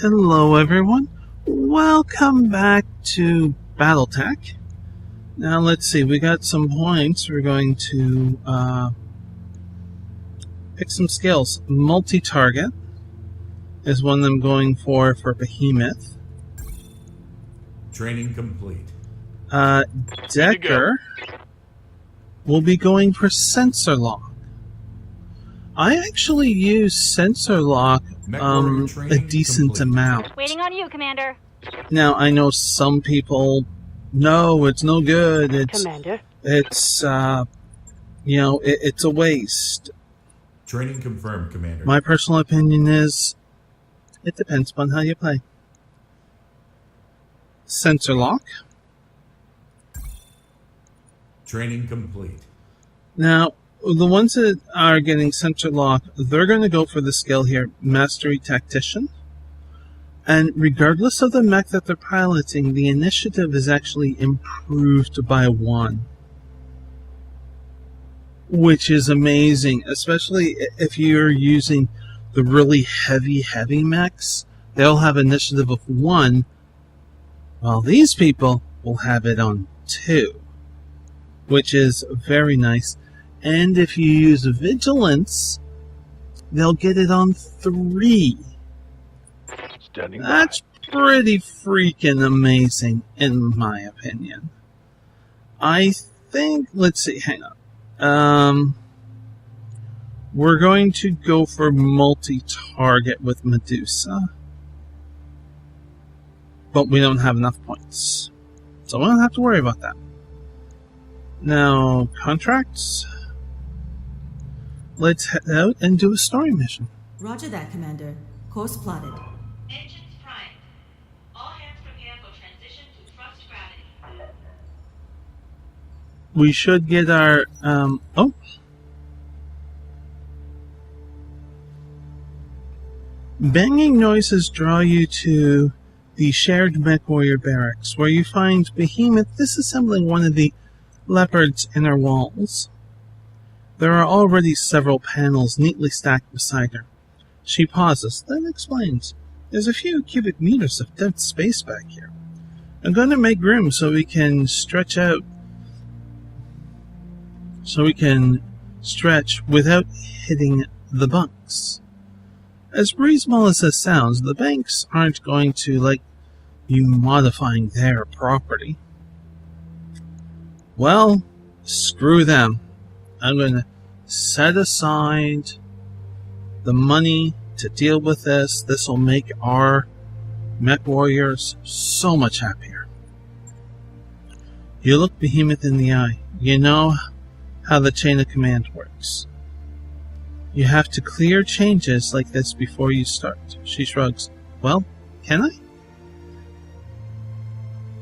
Hello everyone, welcome back to Battletech. Now let's see, we got some points. We're going to pick some skills. Multi-target is one I'm going for Behemoth. Training complete. Decker will be going for sensor lock. I actually use sensor lock a decent amount. Waiting on you, Commander. Now I know some people, no, it's no good. Commander. It's it's a waste. Training confirmed, Commander. My personal opinion is, it depends upon how you play. Sensor lock. Training complete. Now, the ones that are getting sensor lock, they're going to go for the skill here, Mastery Tactician. And regardless of the mech that they're piloting, the initiative is actually improved by 1. Which is amazing, especially if you're using the really heavy mechs. They'll have initiative of 1, while these people will have it on 2. Which is very nice. And if you use Vigilance, they'll get it on 3. That's pretty freaking amazing, in my opinion. I think, let's see, hang on. We're going to go for multi-target with Medusa. But we don't have enough points. So we don't have to worry about that. Now, contracts. Let's head out and do a story mission. Roger that, Commander. Course plotted. Engines primed. All hands prepare for transition to thrust gravity. We should get our, Banging noises draw you to the shared mech warrior barracks, where you find Behemoth disassembling one of the Leopard's inner walls. There are already several panels neatly stacked beside her. She pauses, then explains. There's a few cubic meters of dead space back here. I'm going to make room so we can stretch out. So we can stretch without hitting the bunks. As reasonable as this sounds, the banks aren't going to like you modifying their property. Well, screw them. I'm going to set aside the money to deal with this. This will make our mech warriors so much happier. You look Behemoth in the eye. You know how the chain of command works. You have to clear changes like this before you start. She shrugs. Well, can I?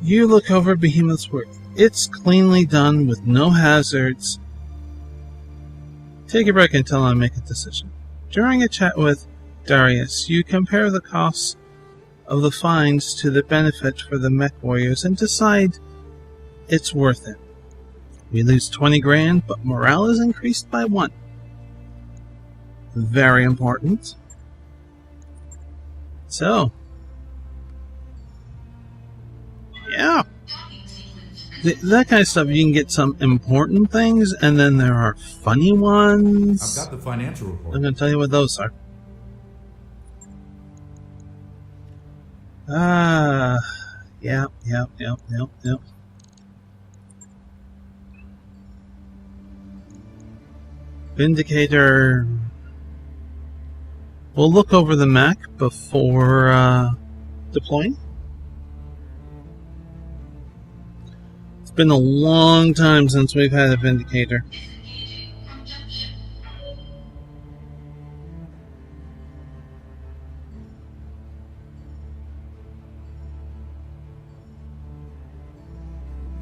You look over Behemoth's work. It's cleanly done with no hazards. Take a break until I make a decision. During a chat with Darius, you compare the costs of the finds to the benefit for the mech warriors and decide it's worth it. We lose 20 grand, but morale is increased by 1. Very important. So, yeah. That kind of stuff, you can get some important things, and then there are funny ones. I've got the financial report. I'm going to tell you what those are. Yep. Vindicator. We'll look over the mech before deploying. It's been a long time since we've had a Vindicator.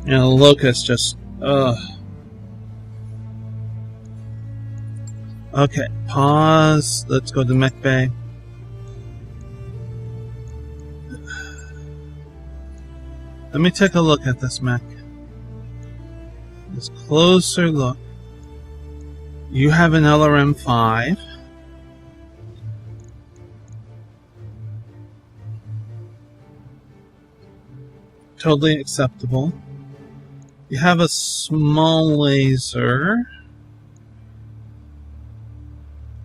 You know, Locust just, Okay, pause. Let's go to mech bay. Let me take a look at this mech. This closer look. You have an LRM-5. Totally acceptable. You have a small laser.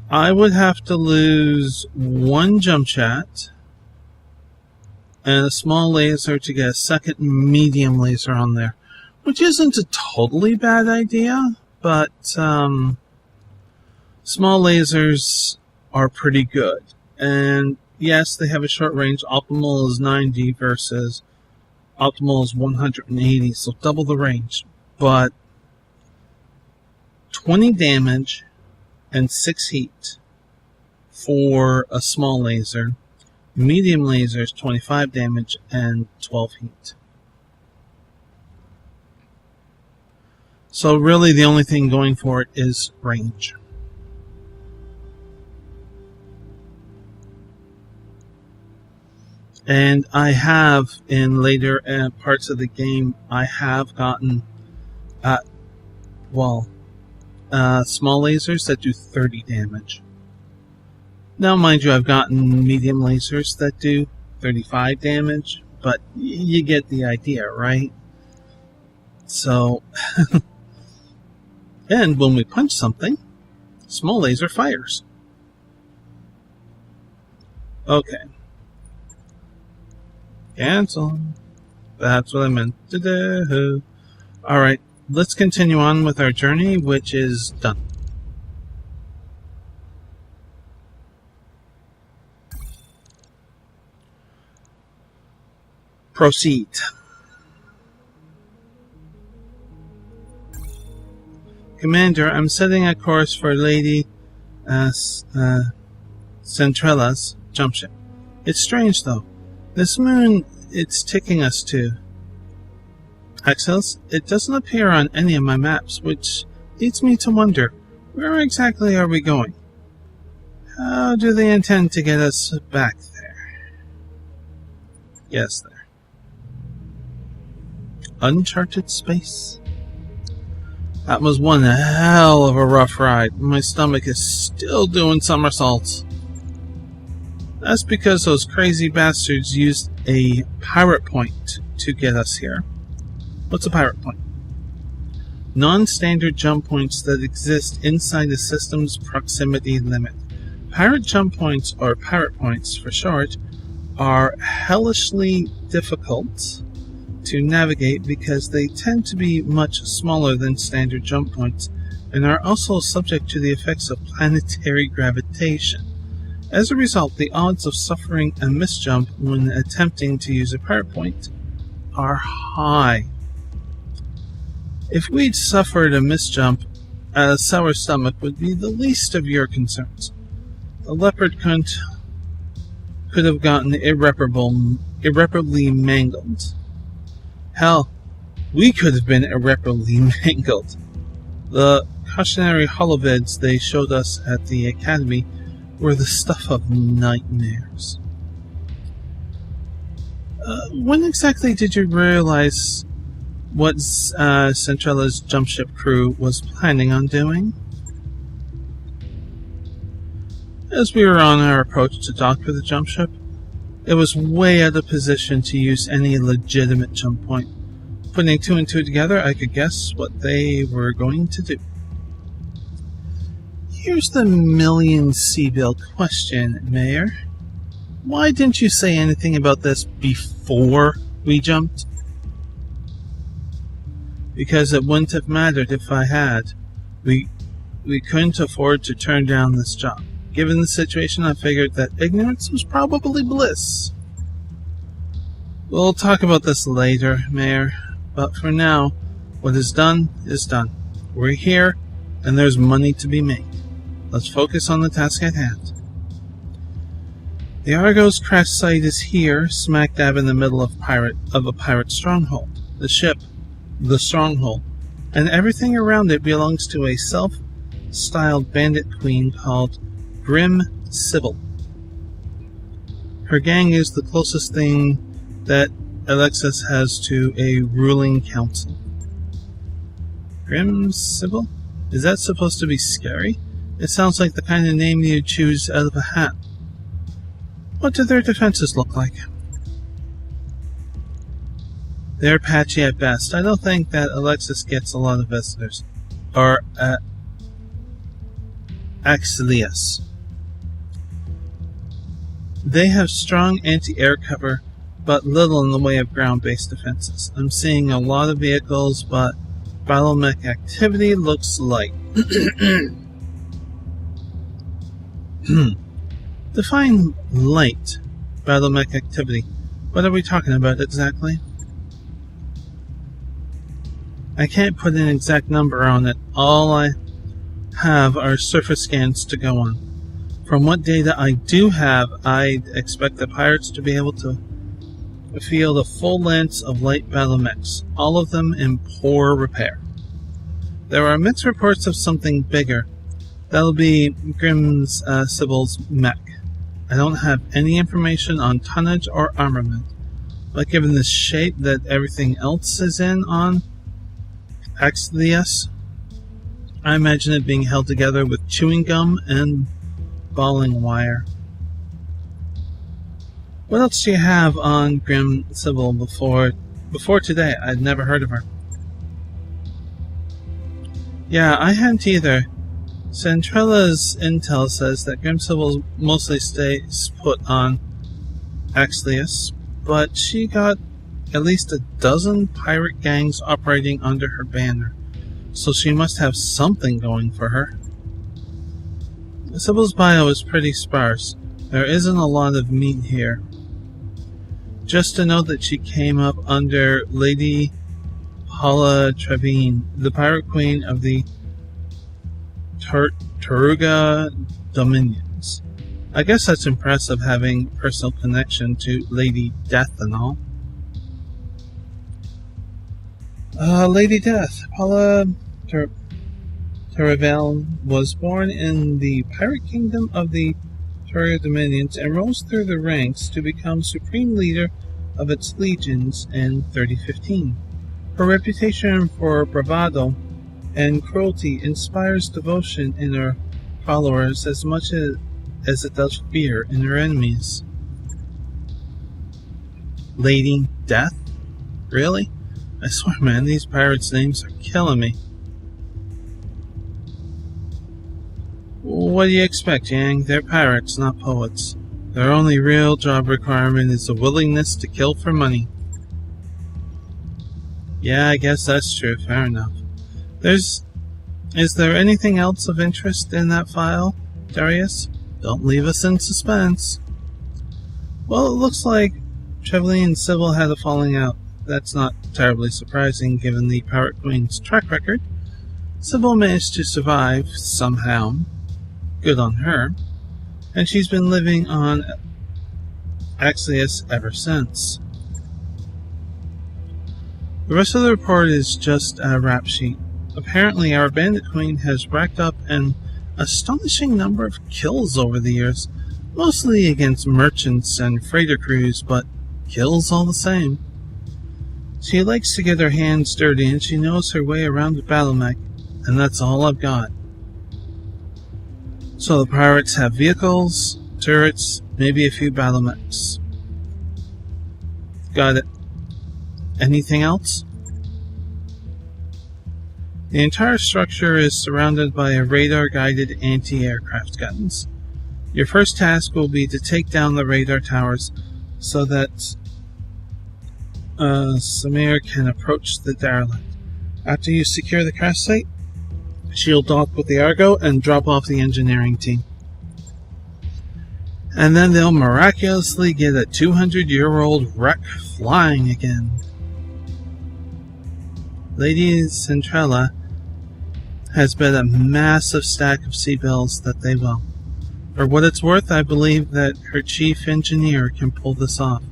I would have to lose one jump chat and a small laser to get a second medium laser on there, which isn't a totally bad idea, but small lasers are pretty good. And yes, they have a short range. Optimal is 90 versus optimal is 180, so double the range. But 20 damage and 6 heat for a small laser. Medium laser is 25 damage and 12 heat. So really the only thing going for it is range. And I have, in later parts of the game, I have gotten, small lasers that do 30 damage. Now, mind you, I've gotten medium lasers that do 35 damage, but you get the idea, right? So, and when we punch something, small laser fires. Okay. Cancel. That's what I meant to do. Alright, let's continue on with our journey, which is done. Proceed. Commander, I'm setting a course for Lady Centrella's jump ship. It's strange, though. This moon it's taking us to, Axels, it doesn't appear on any of my maps, which leads me to wonder, where exactly are we going? How do they intend to get us back there? Yes, there. Uncharted space. That was one hell of a rough ride. My stomach is still doing somersaults. That's because those crazy bastards used a pirate point to get us here. What's a pirate point? Non-standard jump points that exist inside the system's proximity limit. Pirate jump points, or pirate points for short, are hellishly difficult to navigate because they tend to be much smaller than standard jump points and are also subject to the effects of planetary gravitation. As a result, the odds of suffering a misjump when attempting to use a pirate point are high. If we'd suffered a misjump, a sour stomach would be the least of your concerns. The leopard could have gotten irreparably mangled. Hell, we could have been irreparably mangled. The cautionary holovids they showed us at the academy were the stuff of nightmares. When exactly did you realize what Centrella's jump ship crew was planning on doing? As we were on our approach to dock for the jump ship, it was way out of position to use any legitimate jump point. Putting two and two together, I could guess what they were going to do. Here's the million C-bill question, Mayor. Why didn't you say anything about this before we jumped? Because it wouldn't have mattered if I had. We couldn't afford to turn down this job. Given the situation, I figured that ignorance was probably bliss. We'll talk about this later, Mayor, but for now, what is done is done. We're here, and there's money to be made. Let's focus on the task at hand. The Argo's crash site is here, smack dab in the middle of a pirate stronghold. The ship, the stronghold, and everything around it belongs to a self-styled bandit queen called Grim Sybil. Her gang is the closest thing that Alexis has to a ruling council. Grim Sybil? Is that supposed to be scary? It sounds like the kind of name you'd choose out of a hat. What do their defenses look like? They're patchy at best. I don't think that Alexis gets a lot of visitors. Or, Axelius. They have strong anti-air cover, but little in the way of ground-based defenses. I'm seeing a lot of vehicles, but Battletech activity looks light. Define light Battletech activity. What are we talking about exactly? I can't put an exact number on it. All I have are surface scans to go on. From what data I do have, I'd expect the pirates to be able to field a full lance of light battle mechs, all of them in poor repair. There are mixed reports of something bigger. That'll be Grimm's Sybil's mech. I don't have any information on tonnage or armament, but given the shape that everything else is in on Axelius, I imagine it being held together with chewing gum and balling wire. What else do you have on Grim Sybil before today? I'd never heard of her. Yeah, I hadn't either. Centrella's intel says that Grim Sybil mostly stays put on Axelius, but she got at least a dozen pirate gangs operating under her banner, so she must have something going for her. Sybil's bio is pretty sparse. There isn't a lot of meat here. Just to note that she came up under Lady Paula Trevine, the pirate queen of the Taruga Dominions. I guess that's impressive, having personal connection to Lady Death and all. Lady Death, Paula Taravelle, was born in the pirate kingdom of the Taruga Dominions and rose through the ranks to become supreme leader of its legions in 3015. Her reputation for bravado and cruelty inspires devotion in her followers as much as it does fear in her enemies. Lady Death? Really? I swear, man, these pirates' names are killing me. What do you expect, Yang? They're pirates, not poets. Their only real job requirement is a willingness to kill for money. Yeah, I guess that's true. Fair enough. Is there anything else of interest in that file, Darius? Don't leave us in suspense. Well, it looks like Trevelyan and Sybil had a falling out. That's not terribly surprising given the Pirate Queen's track record. Sybil managed to survive somehow. Good on her. And she's been living on Axelius ever since. The rest of the report is just a rap sheet. Apparently, our bandit queen has racked up an astonishing number of kills over the years, mostly against merchants and freighter crews, but kills all the same. She likes to get her hands dirty, and she knows her way around the battle mech, and that's all I've got. So the pirates have vehicles, turrets, maybe a few battle mechs. Got it. Anything else? The entire structure is surrounded by a radar-guided anti-aircraft guns. Your first task will be to take down the radar towers so that Samir can approach the derelict. After you secure the crash site, she'll dock with the Argo and drop off the engineering team. And then they'll miraculously get a 200-year-old wreck flying again. Lady Centrella has bet a massive stack of sea bills that they will. For what it's worth, I believe that her chief engineer can pull this off.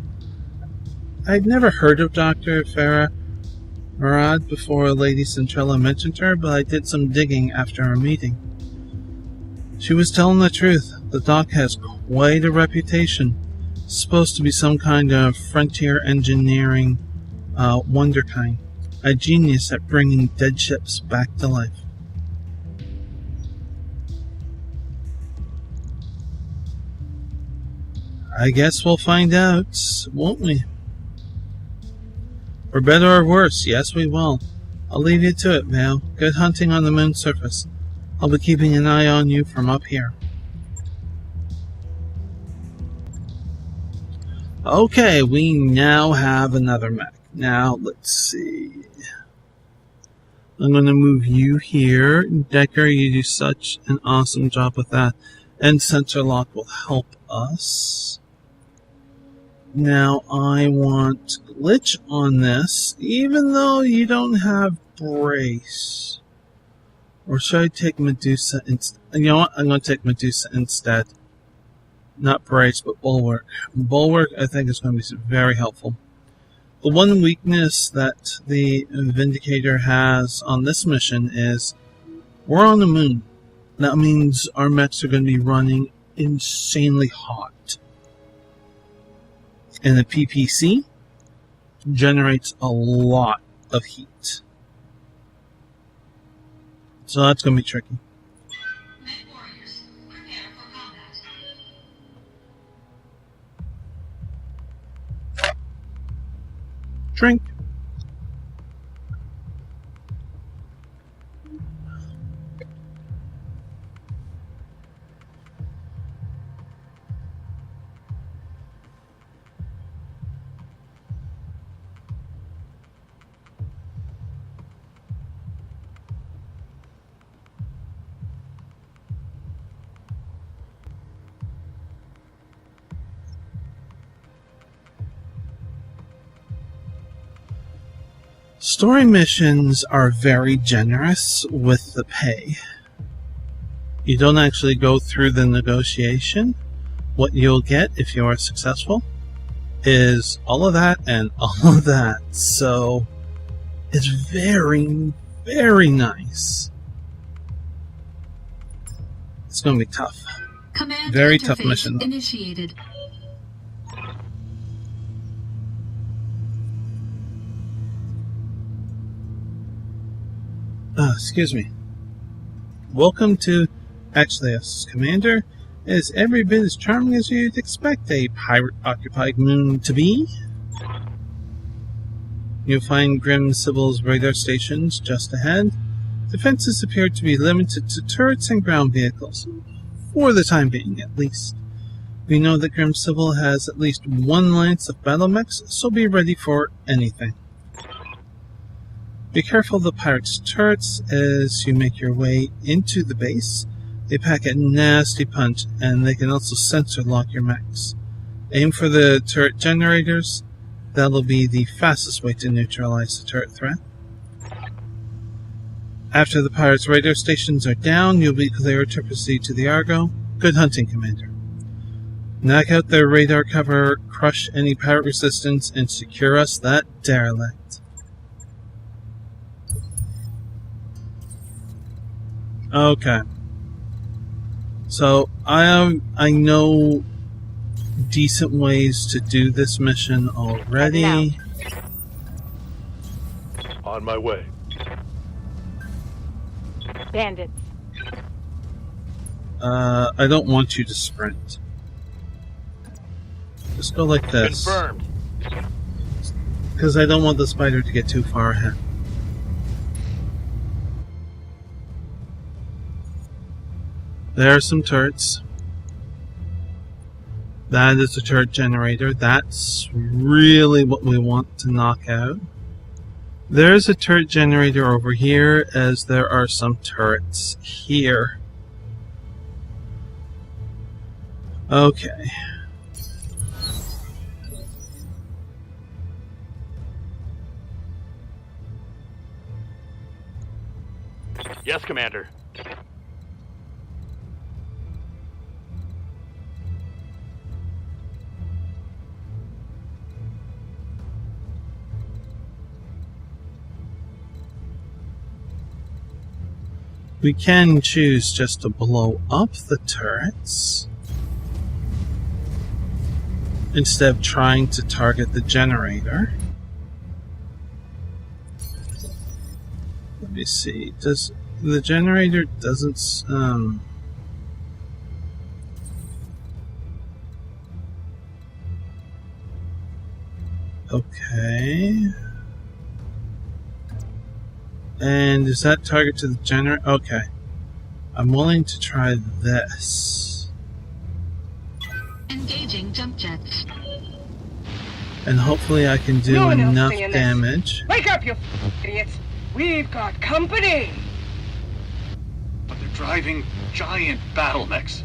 I'd never heard of Dr. Farah Murad before Lady Centrella mentioned her, but I did some digging after our meeting. She was telling the truth. The doc has quite a reputation. It's supposed to be some kind of frontier engineering wonderkind. A genius at bringing dead ships back to life. I guess we'll find out, won't we? For better or worse, yes we will. I'll leave you to it, Vale. Good hunting on the moon's surface. I'll be keeping an eye on you from up here. Okay, we now have another mech. Now, let's see. I'm going to move you here. Decker, you do such an awesome job with that. And sensor lock will help us. Now, I want glitch on this, even though you don't have brace. Or should I take Medusa instead? You know what? I'm going to take Medusa instead. Not brace, but bulwark. Bulwark, I think, is going to be very helpful. The one weakness that the Vindicator has on this mission is we're on the moon. That means our mechs are going to be running insanely hot. And the PPC generates a lot of heat. So that's going to be tricky. Mech warriors, prepare for combat. Drink. Story missions are very generous with the pay. You don't actually go through the negotiation. What you'll get if you are successful is all of that and all of that. So it's very, very nice. It's going to be tough. Command Very tough interface mission. initiated. Excuse me. Welcome to Exlios, Commander. It is every bit as charming as you'd expect a pirate-occupied moon to be. You'll find Grim Sybil's radar stations just ahead. Defenses appear to be limited to turrets and ground vehicles. For the time being, at least. We know that Grim Sybil has at least one lance of battle mechs, so be ready for anything. Be careful of the pirates' turrets as you make your way into the base. They pack a nasty punch, and they can also sensor lock your mechs. Aim for the turret generators. That'll be the fastest way to neutralize the turret threat. After the pirates' radar stations are down, you'll be cleared to proceed to the Argo. Good hunting, Commander. Knock out their radar cover, crush any pirate resistance, and secure us that derelict. Okay. So I know decent ways to do this mission already. On my way. Bandits. I don't want you to sprint. Just go like this. Confirmed. Because I don't want the spider to get too far ahead. There are some turrets. That is a turret generator. That's really what we want to knock out. There's a turret generator over here, as there are some turrets here. Okay. Yes, Commander. We can choose just to blow up the turrets instead of trying to target the generator. Let me see. Does the generator doesn't okay. And is that target to the generator? Okay. I'm willing to try this. Engaging jump jets. And hopefully I can do No one else enough saying this. damage. Wake up, you idiots! We've got company! But they're driving giant battle mechs.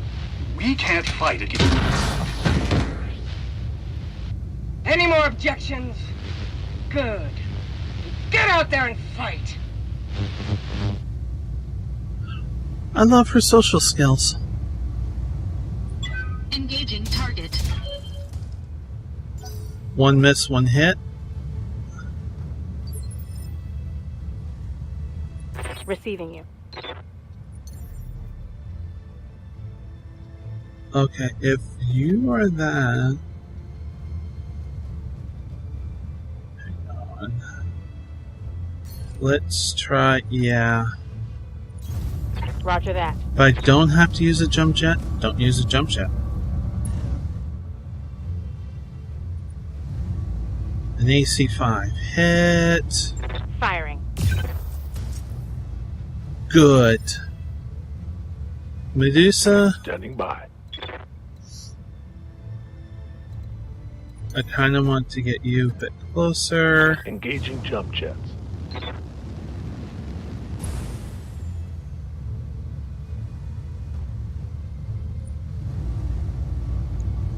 We can't fight against. Any more objections? Good. Get out there and fight! I love her social skills. Engaging target. One miss, one hit. Receiving you. Okay, if you are that... Hang on. Let's try... Yeah. Roger that. If I don't have to use a jump jet, don't use a jump jet. An AC-5 hit. Firing. Good. Medusa, Standing by. I kind of want to get you a bit closer. Engaging jump jets.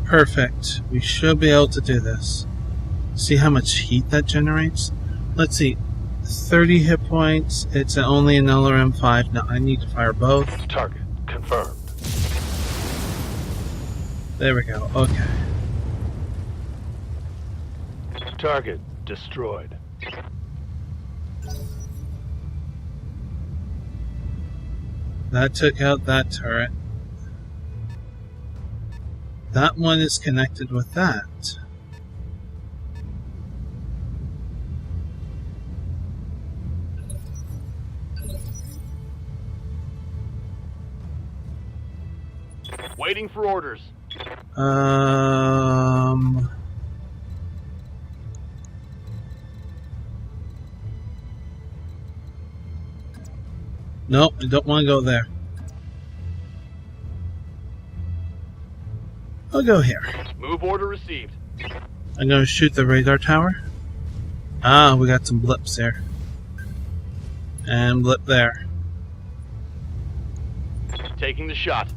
Perfect. We should be able to do this. See how much heat that generates? Let's see. 30 hit points. It's only an LRM-5. Now I need to fire both. Target confirmed. There we go. Okay. Target destroyed. That took out that turret. That one is connected with that. Waiting for orders. Nope, I don't want to go there. I'll go here. Move order received. I'm going to shoot the radar tower. Ah, we got some blips there. And blip there. Taking the shot.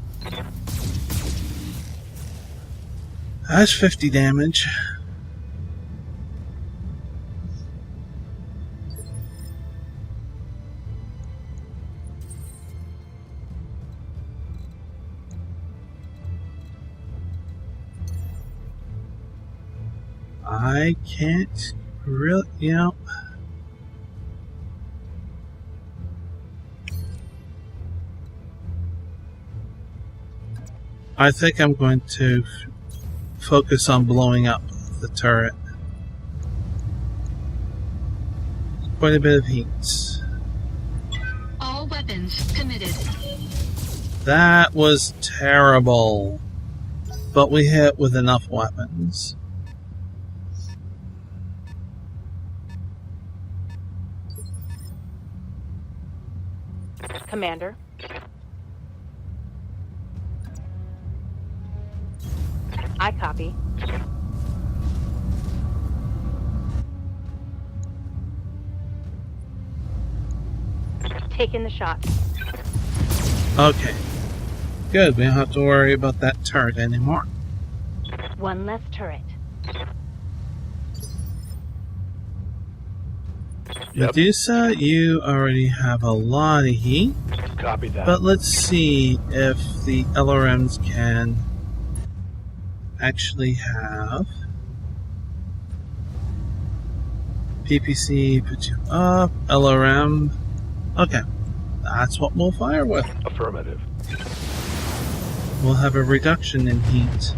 That's 50 damage. I can't really, I think I'm going to focus on blowing up the turret. Quite a bit of heat. All weapons committed. That was terrible. But we hit with enough weapons. Commander. I copy. Taking the shot. Okay. Good, we don't have to worry about that turret anymore. One less turret. Yep. Medusa, you already have a lot of heat. Copy that. But let's see if the LRMs can actually have PPC, put you up, LRM. Okay, that's what we'll fire with. Affirmative. We'll have a reduction in heat.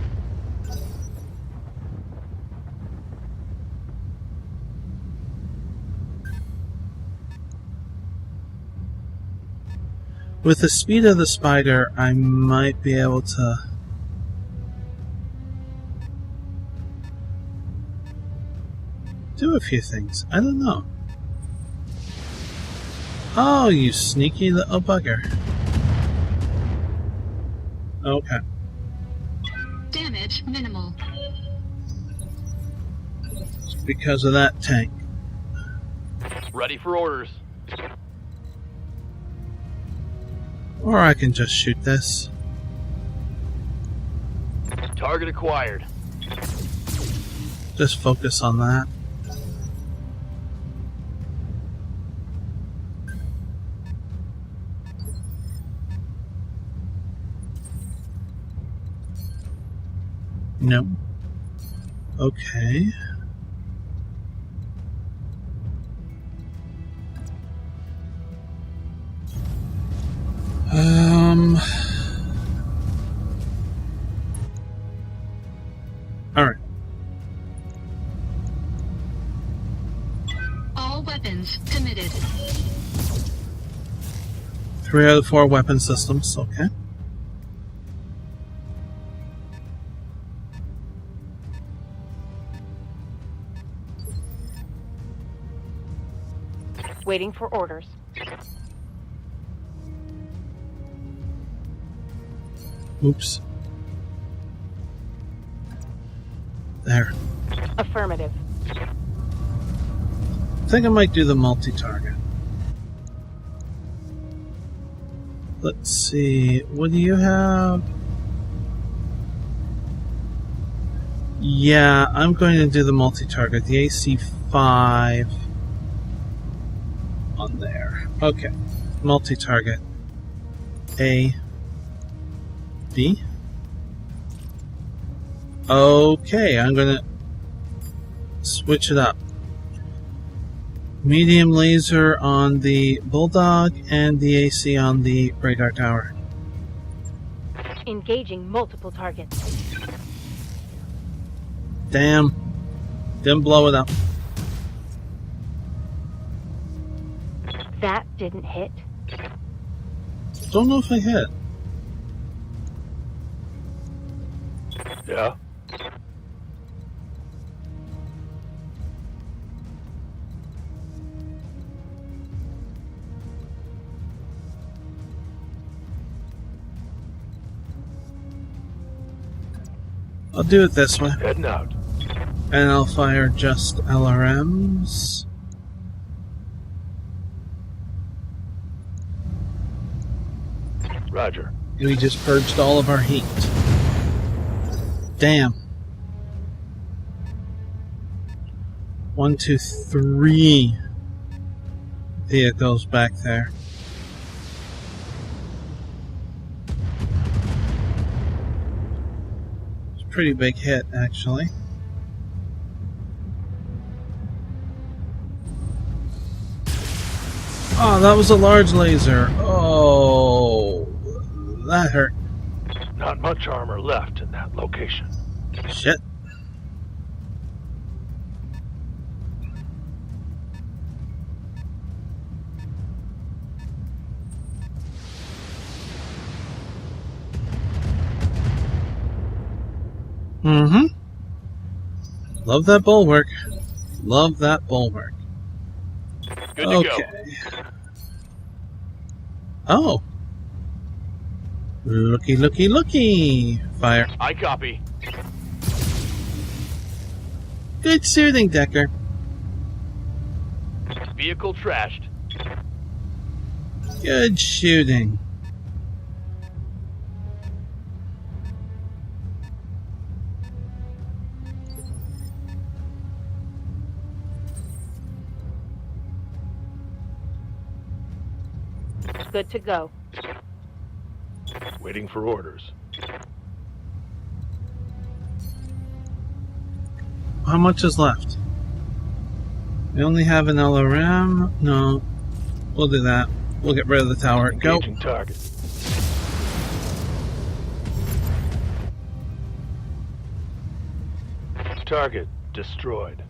With the speed of the spider, I might be able to do a few things. I don't know. Oh, you sneaky little bugger. Okay. Damage minimal. It's because of that tank. Ready for orders. Or I can just shoot this. Target acquired. Just focus on that. No. Okay. All right. All weapons committed. 3 out of 4 weapon systems. Okay. Waiting for orders. Oops. There. Affirmative. I think I might do the multi-target. Let's see. What do you have? Yeah, I'm going to do the multi-target. The AC-5 on there. Okay. Multi-target. A. B. Okay, I'm going to switch it up. Medium laser on the Bulldog and the AC on the radar tower. Engaging multiple targets. Damn. Didn't blow it up. That didn't hit. Don't know if I hit. Yeah. I'll do it this way. Heading out. And I'll fire just LRMs. Roger. And we just purged all of our heat. Damn. 1, 2, 3 vehicles back there. It's a pretty big hit, actually. Oh, that was a large laser. Oh, that hurt. Not much armor left in that location. Shit. Mm-hmm. Love that bulwark. Love that bulwark. Good to Okay. go. Oh. Looky, looky, looky. Fire. I copy. Good shooting, Decker. Vehicle trashed. Good shooting. Good to go. Waiting for orders. How much is left? We only have an LRM. No. We'll do that. We'll get rid of the tower. Go. Engaging target. Target destroyed.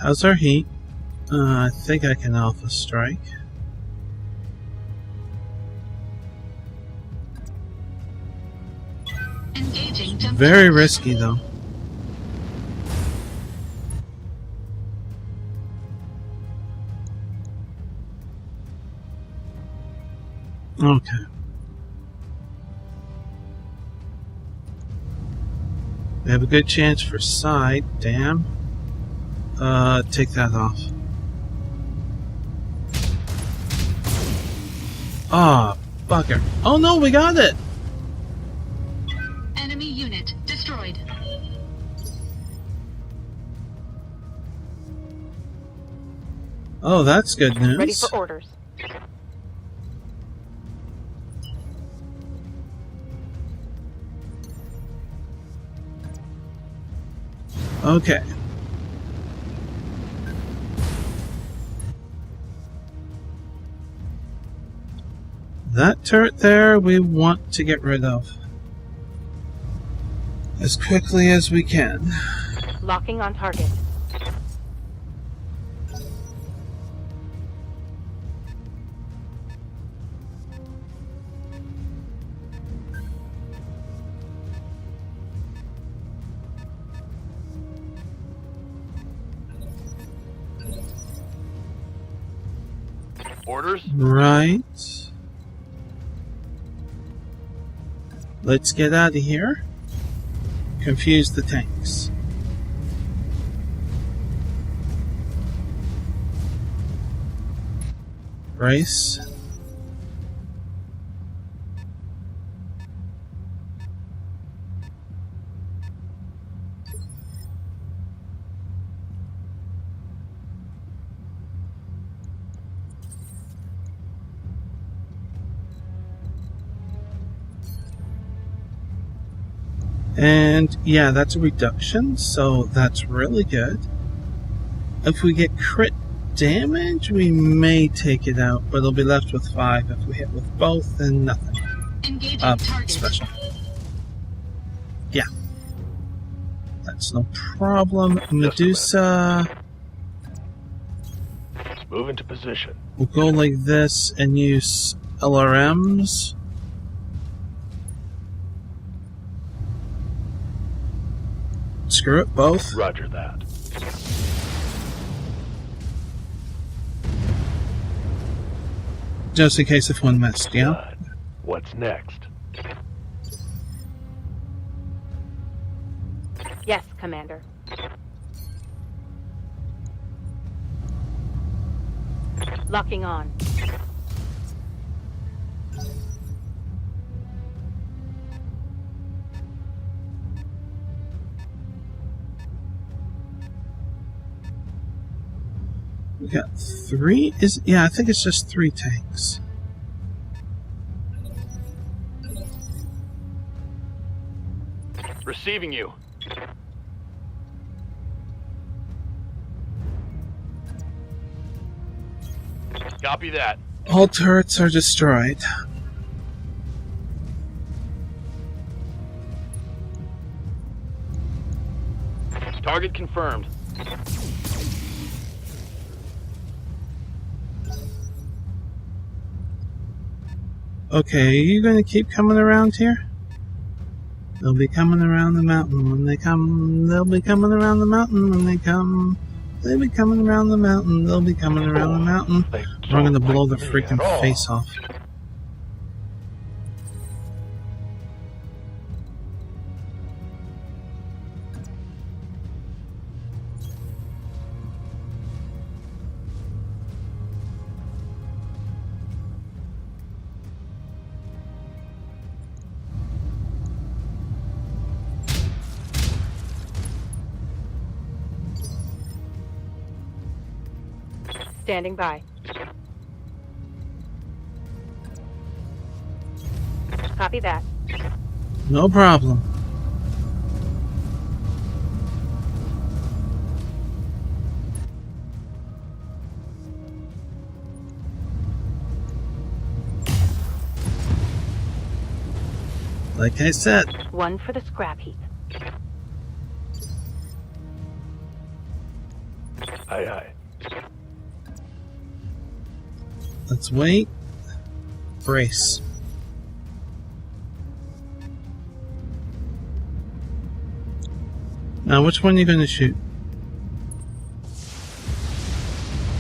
How's our heat? I think I can alpha strike. Engaging jump. Very risky though. Okay. We have a good chance for side. Damn. Take that off. Ah, bugger. Oh no, we got it! Enemy unit destroyed. Oh, that's good news. Ready for orders. Okay. That turret there we want to get rid of as quickly as we can. Locking on target. Orders? Right. Let's get out of here. Confuse the tanks. Brace. And yeah, that's a reduction, so that's really good. If we get crit damage, we may take it out, but it'll be left with 5. If we hit with both, then nothing. Engaging target. Special. Yeah. That's no problem. Medusa, Move into position. we'll go like this and use LRMs. Screw it, both. Roger that. Just in case if one missed, yeah? Good. What's next? Yes, Commander. Locking on. We got 3? Yeah, I think it's just 3 tanks. Receiving you. Copy that. All turrets are destroyed. Target confirmed. Okay, are you going to keep coming around here? They'll be coming around the mountain when they come. They'll be coming around the mountain when they come. They'll be coming around the mountain. They'll be coming around the mountain. They We're going to don't blow like the me freaking at all. face off. Standing by. Copy that. No problem. Like I said, One for the scrap heap. Aye, aye. Let's wait. Brace. Now, which one are you going to shoot?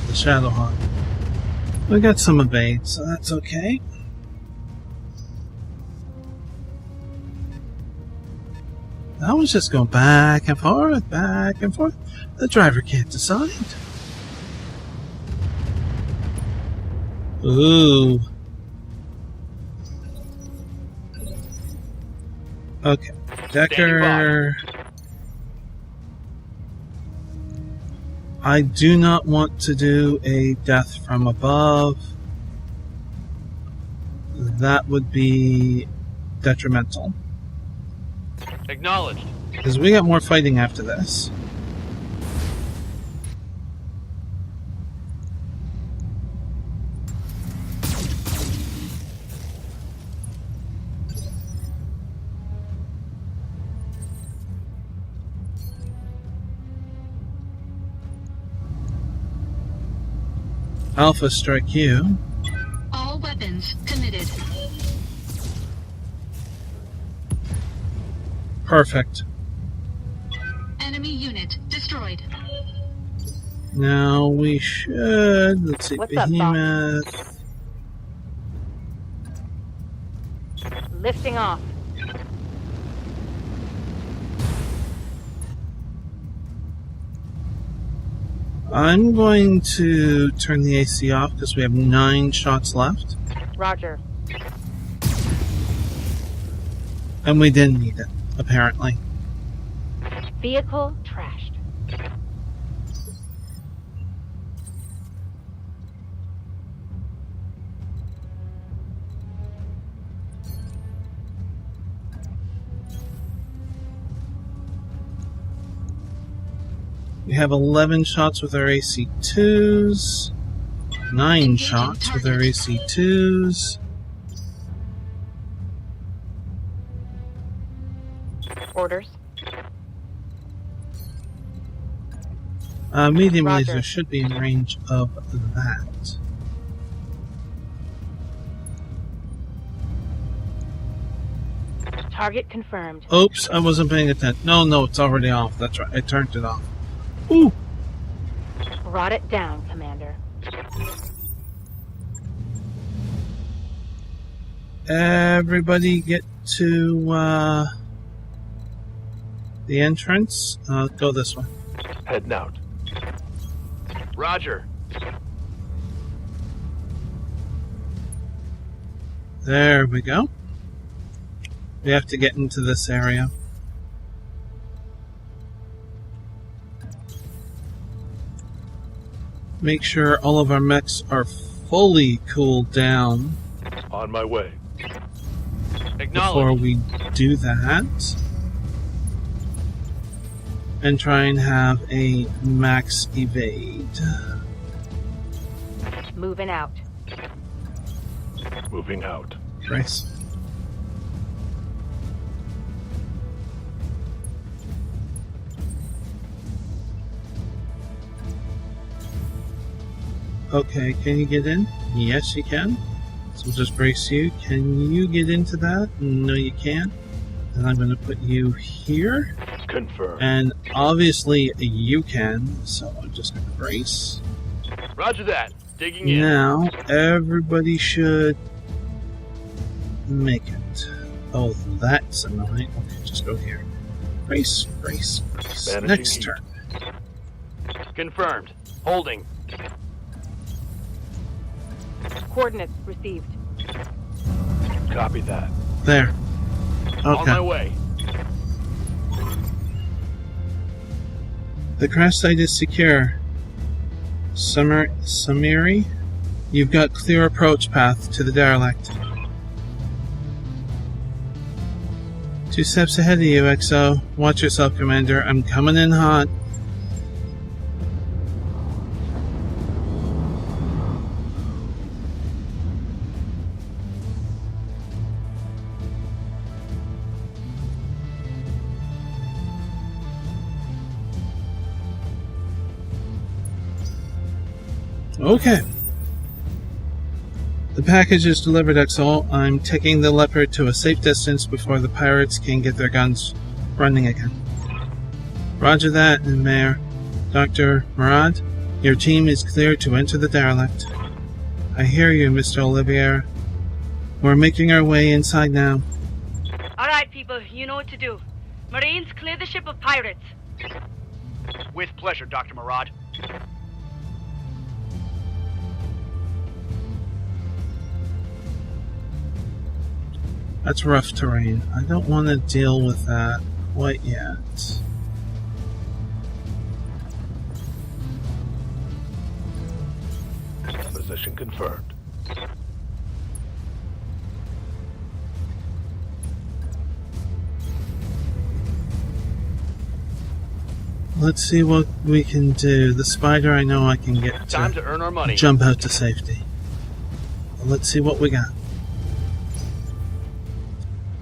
The Shadowhawk. We got some evade, so that's okay. I was just going back and forth, back and forth. The driver can't decide. Ooh. Okay. Decker. I do not want to do a death from above. That would be detrimental. Acknowledged. Because we got more fighting after this. Alpha strike you. All weapons committed. Perfect. Enemy unit destroyed. Now we should. Let's see. What's up, Behemoth. Lifting off. I'm going to turn the AC off because we have 9 shots left. Roger. And we didn't need it, apparently. Vehicle trashed. We have 11 shots with our AC2s. 9 shots with our AC2s. Orders. Medium Roger. laser should be in range of that. Target confirmed. Oops, I wasn't paying attention. No, it's already off. That's right, I turned it off. Ooh! Brought it down, Commander. Everybody get to the entrance. Go this way. Heading out. Roger. There we go. We have to get into this area. Make sure all of our mechs are fully cooled down On my way. before Acknowledged. we do that. And try and have a max evade. Moving out. Moving out. Brace. Okay, can you get in? Yes, you can. So we'll just brace you. Can you get into that? No, you can't. And I'm going to put you here. Confirmed. And obviously you can, so I'm just going to brace. Roger that. Digging in. Now, everybody should make it. Oh, that's annoying. Okay, just go here. Brace, brace, brace. Managing Next heat. turn. Confirmed. Holding. Coordinates received. Copy that. There. On my Okay. way. The crash site is secure. Samiri, you've got clear approach path to the derelict. 2 steps ahead of you, XO. Watch yourself, Commander. I'm coming in hot. Okay. The package is delivered, XO. I'm taking the Leopard to a safe distance before the pirates can get their guns running again. Roger that, and Mayor. Dr. Murad, your team is clear to enter the derelict. I hear you, Mr. Olivier. We're making our way inside now. Alright, people, you know what to do. Marines, clear the ship of pirates. With pleasure, Dr. Murad. That's rough terrain. I don't want to deal with that quite yet. Position confirmed. Let's see what we can do. The spider I know I can get Time to earn our money. jump out to safety. Let's see what we got.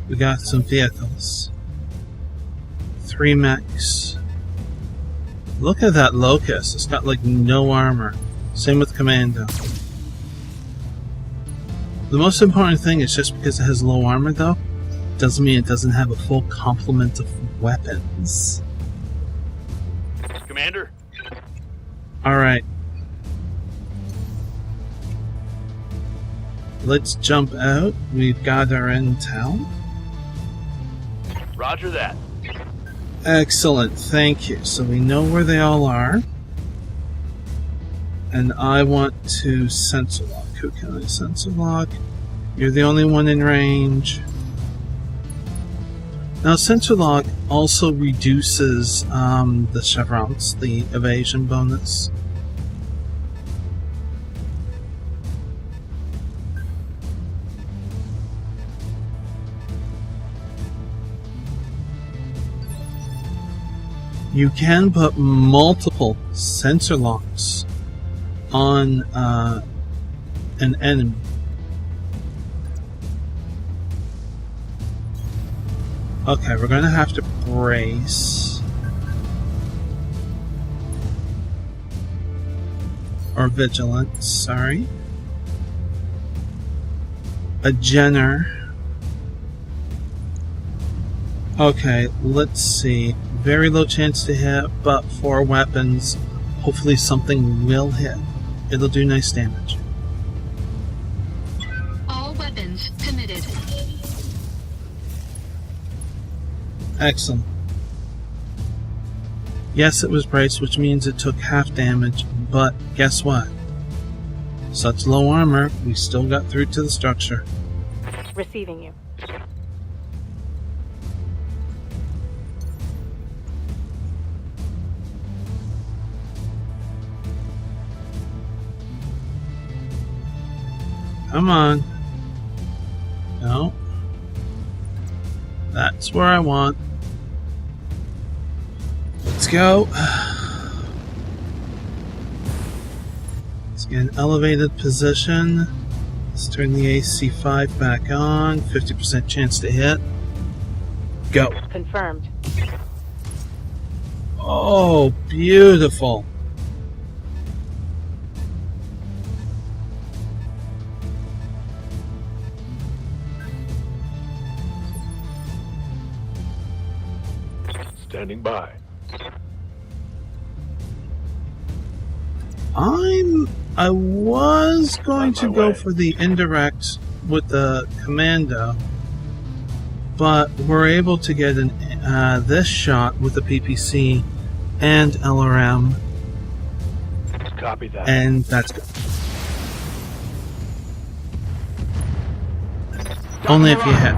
We got some vehicles. 3 mechs. Look at that Locust. It's got like no armor. Same with Commando. The most important thing is just because it has low armor though, doesn't mean it doesn't have a full complement of weapons. Commander? Alright. Let's jump out. We've got our intel. Roger that. Excellent, thank you. So we know where they all are. And I want to sensor lock. Who can I sensor lock? You're the only one in range. Now sensor lock also reduces the chevrons, the evasion bonus. You can put multiple sensor locks on an enemy. Okay, we're gonna have to brace. Or vigilance, sorry. A Jenner. Okay, let's see. Very low chance to hit, but 4 weapons. Hopefully something will hit. It'll do nice damage. All weapons committed. Excellent. Yes, it was braced, which means it took half damage, but guess what? Such low armor, we still got through to the structure. Receiving you. Come on. No. That's where I want. Let's go. Let's get an elevated position. Let's turn the AC5 back on. 50% chance to hit. Go. Confirmed. Oh, beautiful. Standing by. I was going to go for the indirect with the Commando, but we're able to get this shot with the PPC and LRM, Copy that. and that's good. Only if you hit.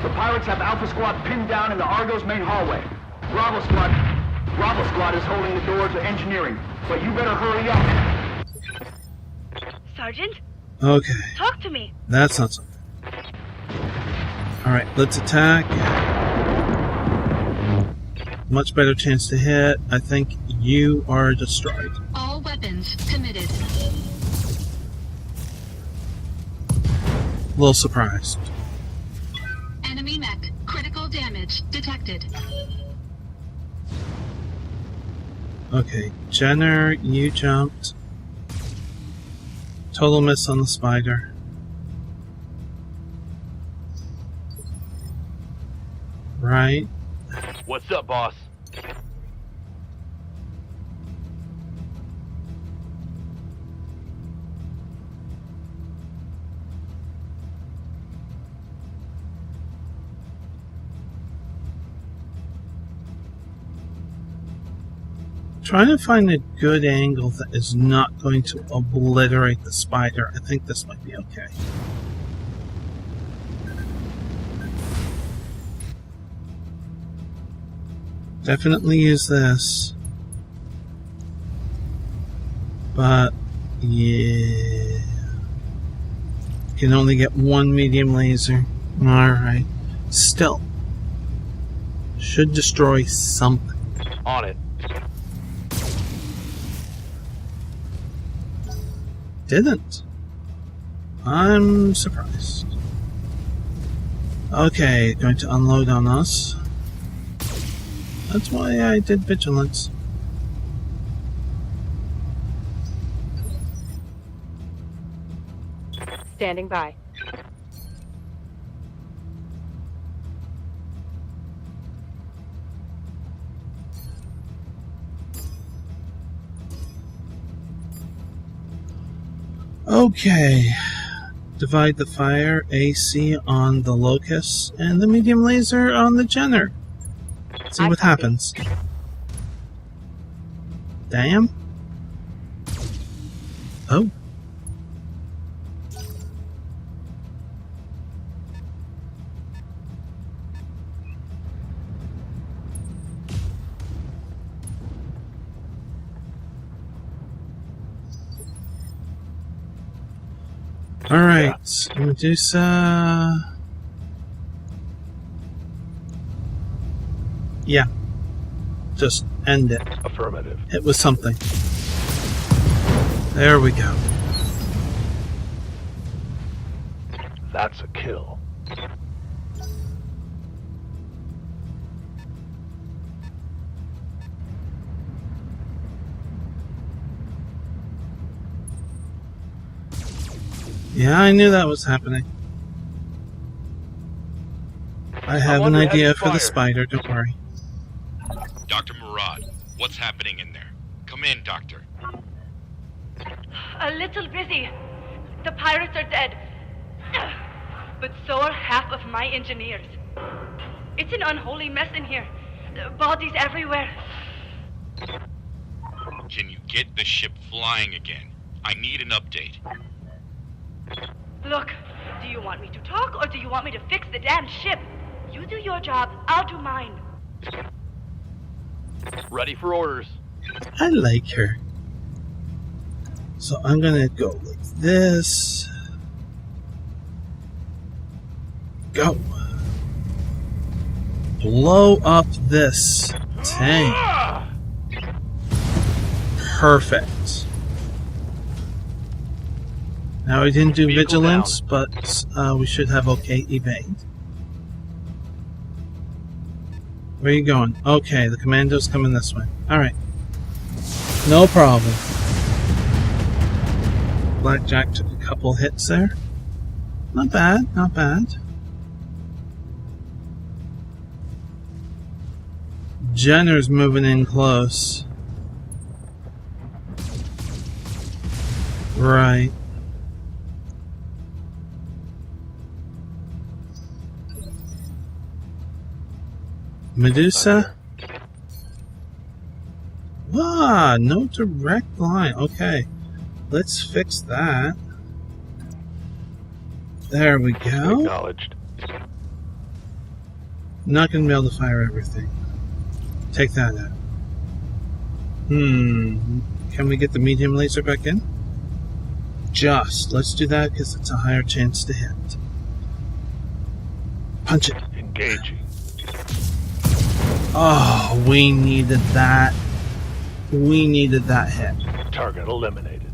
The pirates have Alpha Squad pinned down in the Argo's main hallway. Bravo Squad is holding the door to engineering, but you better hurry up. Sergeant, Okay, talk to me. that's not something. Alright, let's attack. Much better chance to hit. I think you are destroyed. All weapons committed. A little surprised. Enemy mech. Critical damage detected. Okay, Jenner, you jumped. Total miss on the spider. Right. What's up, boss? Trying to find a good angle that is not going to obliterate the spider. I think this might be okay. Definitely use this. But, yeah. Can only get one medium laser. Alright. Still. Should destroy something. On it. Didn't. I'm surprised. Okay, going to unload on us. That's why I did vigilance. Standing by. Okay. Divide the fire AC on the locust and the medium laser on the Jenner. See what happens. Damn. Oh. Alright, Medusa. Yeah. Just end it. Affirmative. It was something. There we go. That's a kill. Yeah, I knew that was happening. I have an idea for the spider, don't worry. Dr. Murad, what's happening in there? Come in, Doctor. A little busy. The pirates are dead. But so are half of my engineers. It's an unholy mess in here. Bodies everywhere. Can you get the ship flying again? I need an update. Look, do you want me to talk or do you want me to fix the damn ship? You do your job, I'll do mine. Ready for orders. I like her. So I'm gonna go like this. Go. Blow up this tank. Perfect. Now we didn't do Vehicle vigilance, but we should have okay evade. Where are you going? Okay, the commando's coming this way. Alright. No problem. Blackjack took a couple hits there. Not bad, not bad. Jenner's moving in close. Right. Medusa? Ah, no direct line. Okay. Let's fix that. There we go. Acknowledged. Not gonna be able to fire everything. Take that out. Can we get the medium laser back in? Just. Let's do that because it's a higher chance to hit. Punch it. Engaging. Oh, we needed that. We needed that hit. Target eliminated.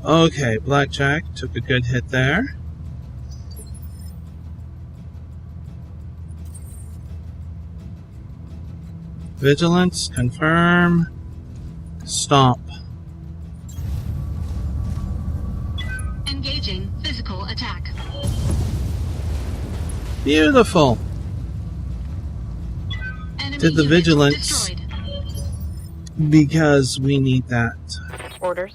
Okay, Blackjack took a good hit there. Vigilance, confirm, stomp. Engaging physical attack. Beautiful. Enemy Did the unit vigilance destroyed. because we need that. Orders.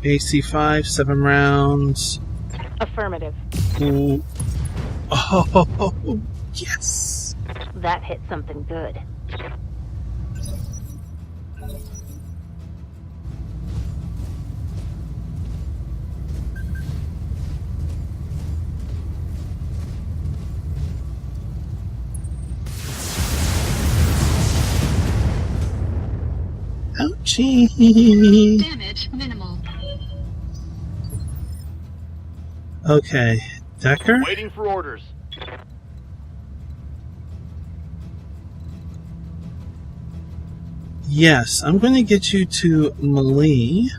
AC5, 7 rounds. Affirmative. Ooh. Oh, yes. That hit something good. Ouchie. Damage minimal. Okay, Decker? Waiting for orders. Yes, I'm going to get you to Melee.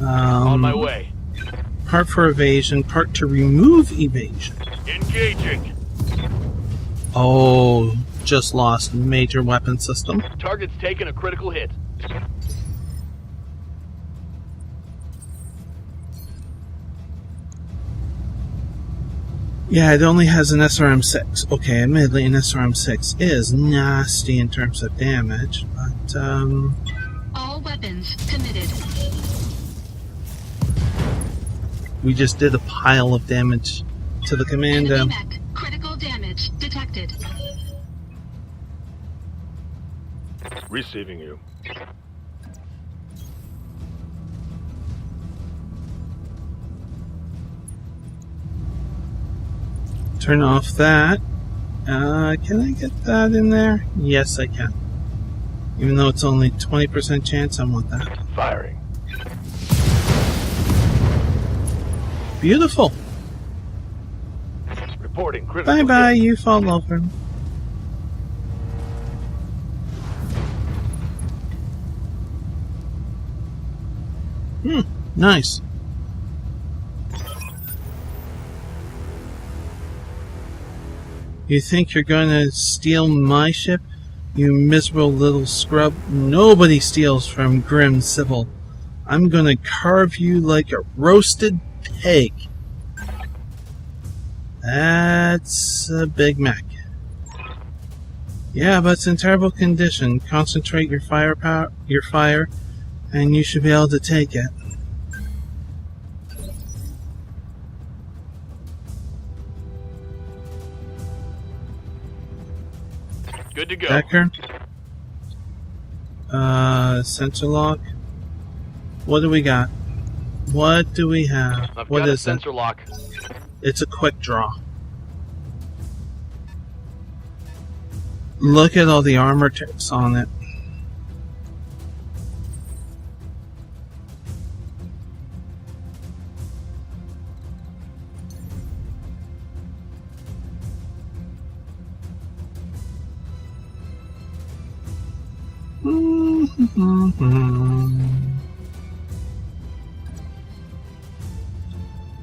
On my way. Part for evasion, part to remove evasion. Engaging. Oh, just lost major weapon system. Target's taken a critical hit. Yeah, it only has an SRM-6. Okay, admittedly, an SRM-6 is nasty in terms of damage, but, All weapons committed. we just did a pile of damage to the commando. Enemy mech. Critical damage detected. Receiving you. Turn off that. Can I get that in there? Yes, I can. Even though it's only 20% chance, I want that. Firing. Beautiful. Reporting critical Bye-bye, hit. you fall over. Nice. You think you're gonna steal my ship? You miserable little scrub. Nobody steals from Grim Civil. I'm gonna carve you like a roasted pig. That's a Big Mac. Yeah, but it's in terrible condition. Concentrate your fire, and you should be able to take it. Good to go. Decker? Sensor lock? What do we got? What do we have? I've What got a is it? sensor lock. It's a quick draw. Look at all the armor ticks on it.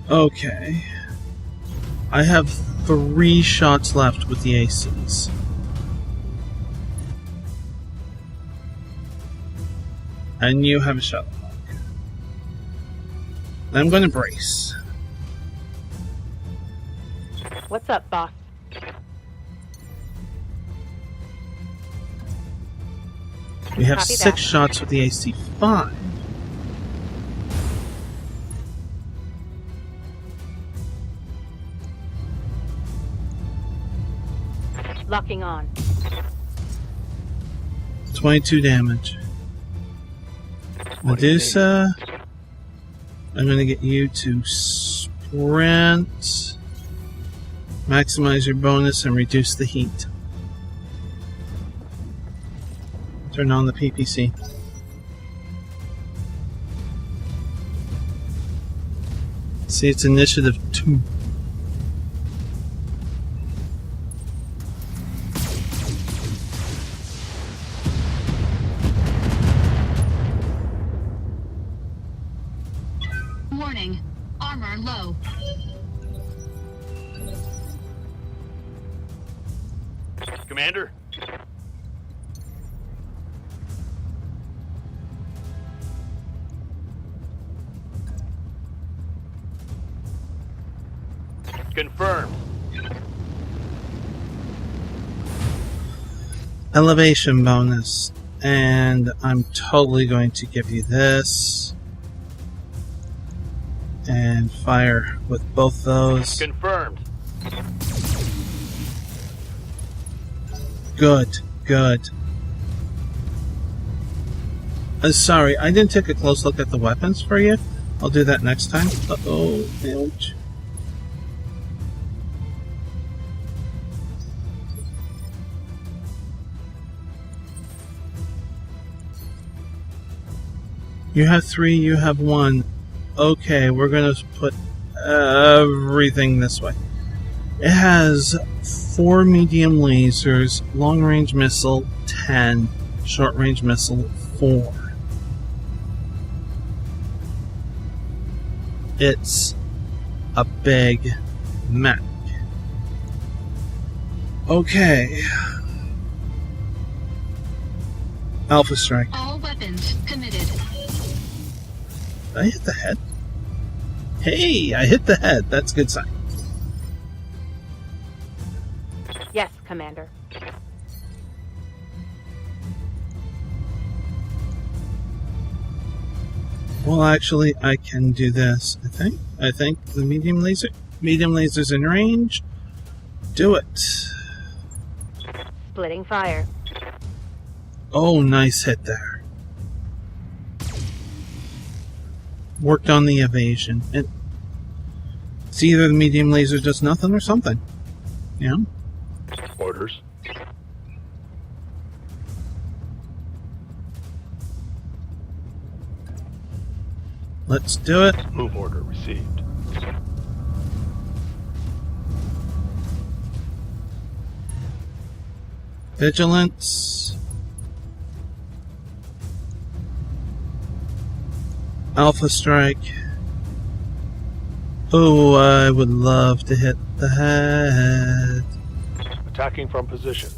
Okay. I have 3 shots left with the ACs. And you have a shot lock. I'm going to brace. What's up, boss? We have Copy 6 that. shots with the AC-5. Locking on. 22 damage. Medusa, I'm going to get you to sprint, maximize your bonus, and reduce the heat. Turn on the PPC. See, it's initiative 2. Warning. Armor low. Commander? Confirmed. Elevation bonus. And I'm totally going to give you this. And fire with both those. Confirmed. Good, good. Sorry, I didn't take a close look at the weapons for you. I'll do that next time. Uh-oh, ouch. You have 3, you have 1. Okay, we're going to put everything this way. It has 4 medium lasers, long-range missile 10, short-range missile 4. It's a big mech. Okay. Alpha Strike. All weapons committed. Did I hit the head? Hey, I hit the head. That's a good sign. Yes, Commander. Well, actually, I can do this. I think the medium laser's in range. Do it. Splitting fire. Oh, nice hit there. Worked on the evasion. It's either the medium laser does nothing or something. Yeah. Orders. Let's do it. Move order received. Vigilance. Alpha Strike. Oh, I would love to hit the head. Attacking from position.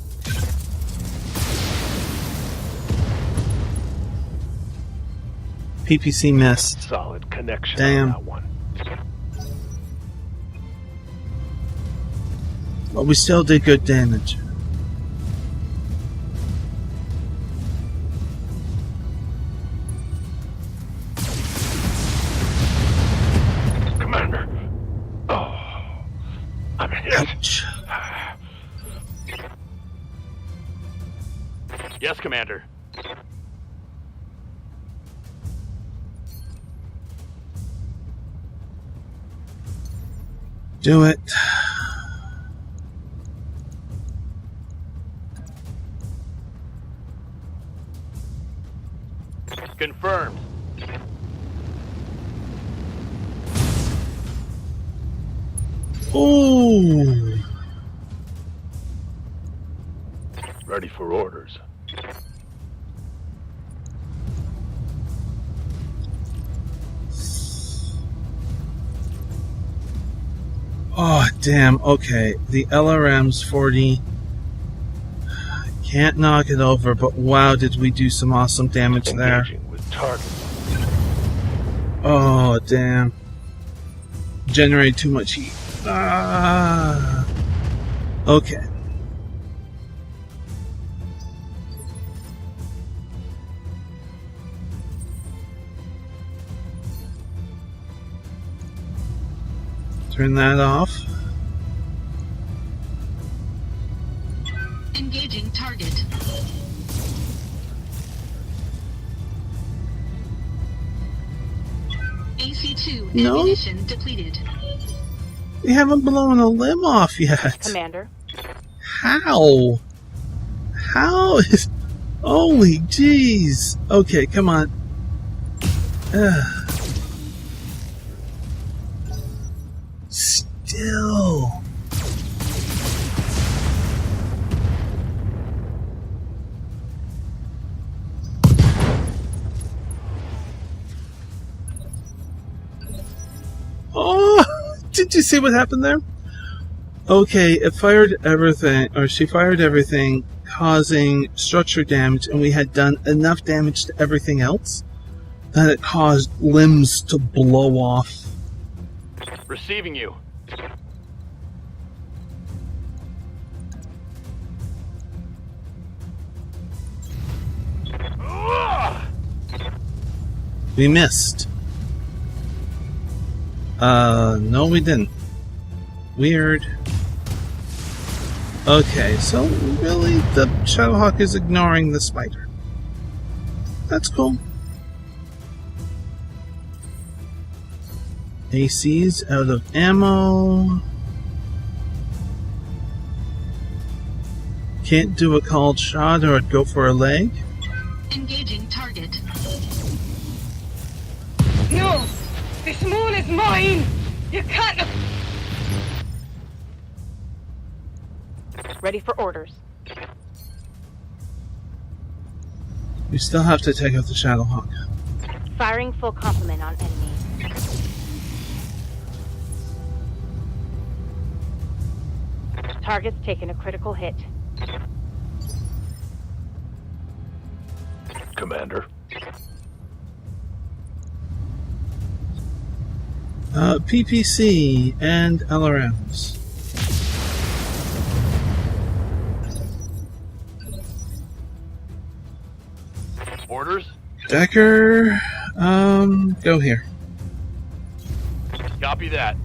PPC missed. Solid connection Damn. on that one. But we still did good damage. Commander. Oh, I'm hit. Ouch. Yes, Commander. Do it. Confirmed. Ooh. Ready for orders. Oh, damn. Okay. The LRM's 40. Can't knock it over, but wow, did we do some awesome damage there. Engaging with target. Oh, damn. Generate too much heat. Ah. Okay. Turn that off. Engaging target. AC-2 No? ammunition depleted. We haven't blown a limb off yet. Commander. How? How is... Holy jeez. Okay, come on. Still. Oh, did you see what happened there? Okay, it fired everything, or she fired everything, causing structure damage, and we had done enough damage to everything else that it caused limbs to blow off. Receiving you. We missed. No we didn't. Weird. Okay, so really the Shadowhawk is ignoring the spider. That's cool. AC's out of ammo. Can't do a called shot or I'd go for a leg. Engaging target. No! This moon is mine! You can't... Ready for orders. We still have to take out the Shadowhawk. Firing full complement on enemy. Target's taken a critical hit. Commander. PPC and LRMs. Orders? Decker, go here. Copy that.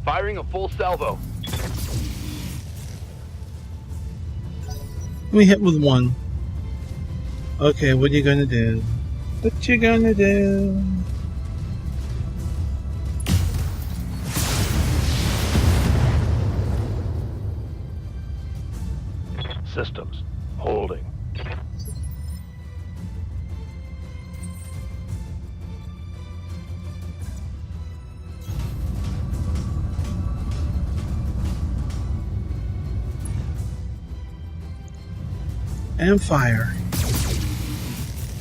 Firing a full salvo. We hit with one. Okay, what are you gonna do? What you gonna do? Systems. Holding. And fire.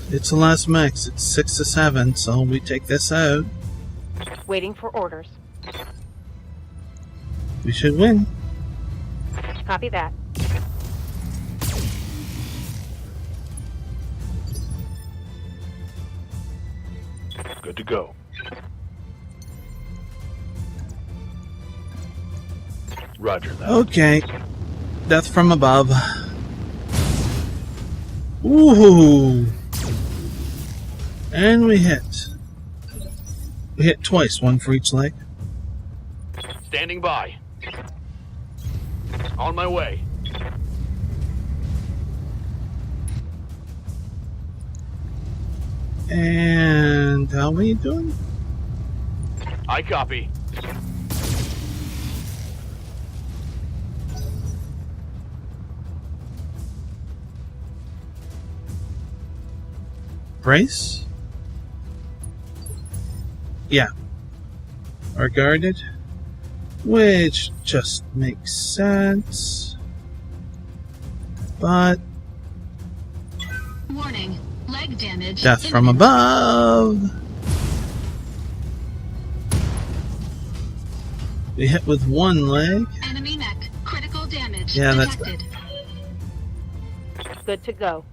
It's the last mix. It's 6 to 7, so we take this out. Waiting for orders. We should win. Copy that. Good to go. Roger that. Okay. Death from above. Ooh. And we hit. We hit twice, one for each leg. Standing by. On my way. And how are you doing? I copy. Brace? Yeah. Are guarded. Which just makes sense. But Warning. Leg damage. death from above. We hit with one leg. Enemy mech. Critical damage. Yeah, that's detected. Good to go.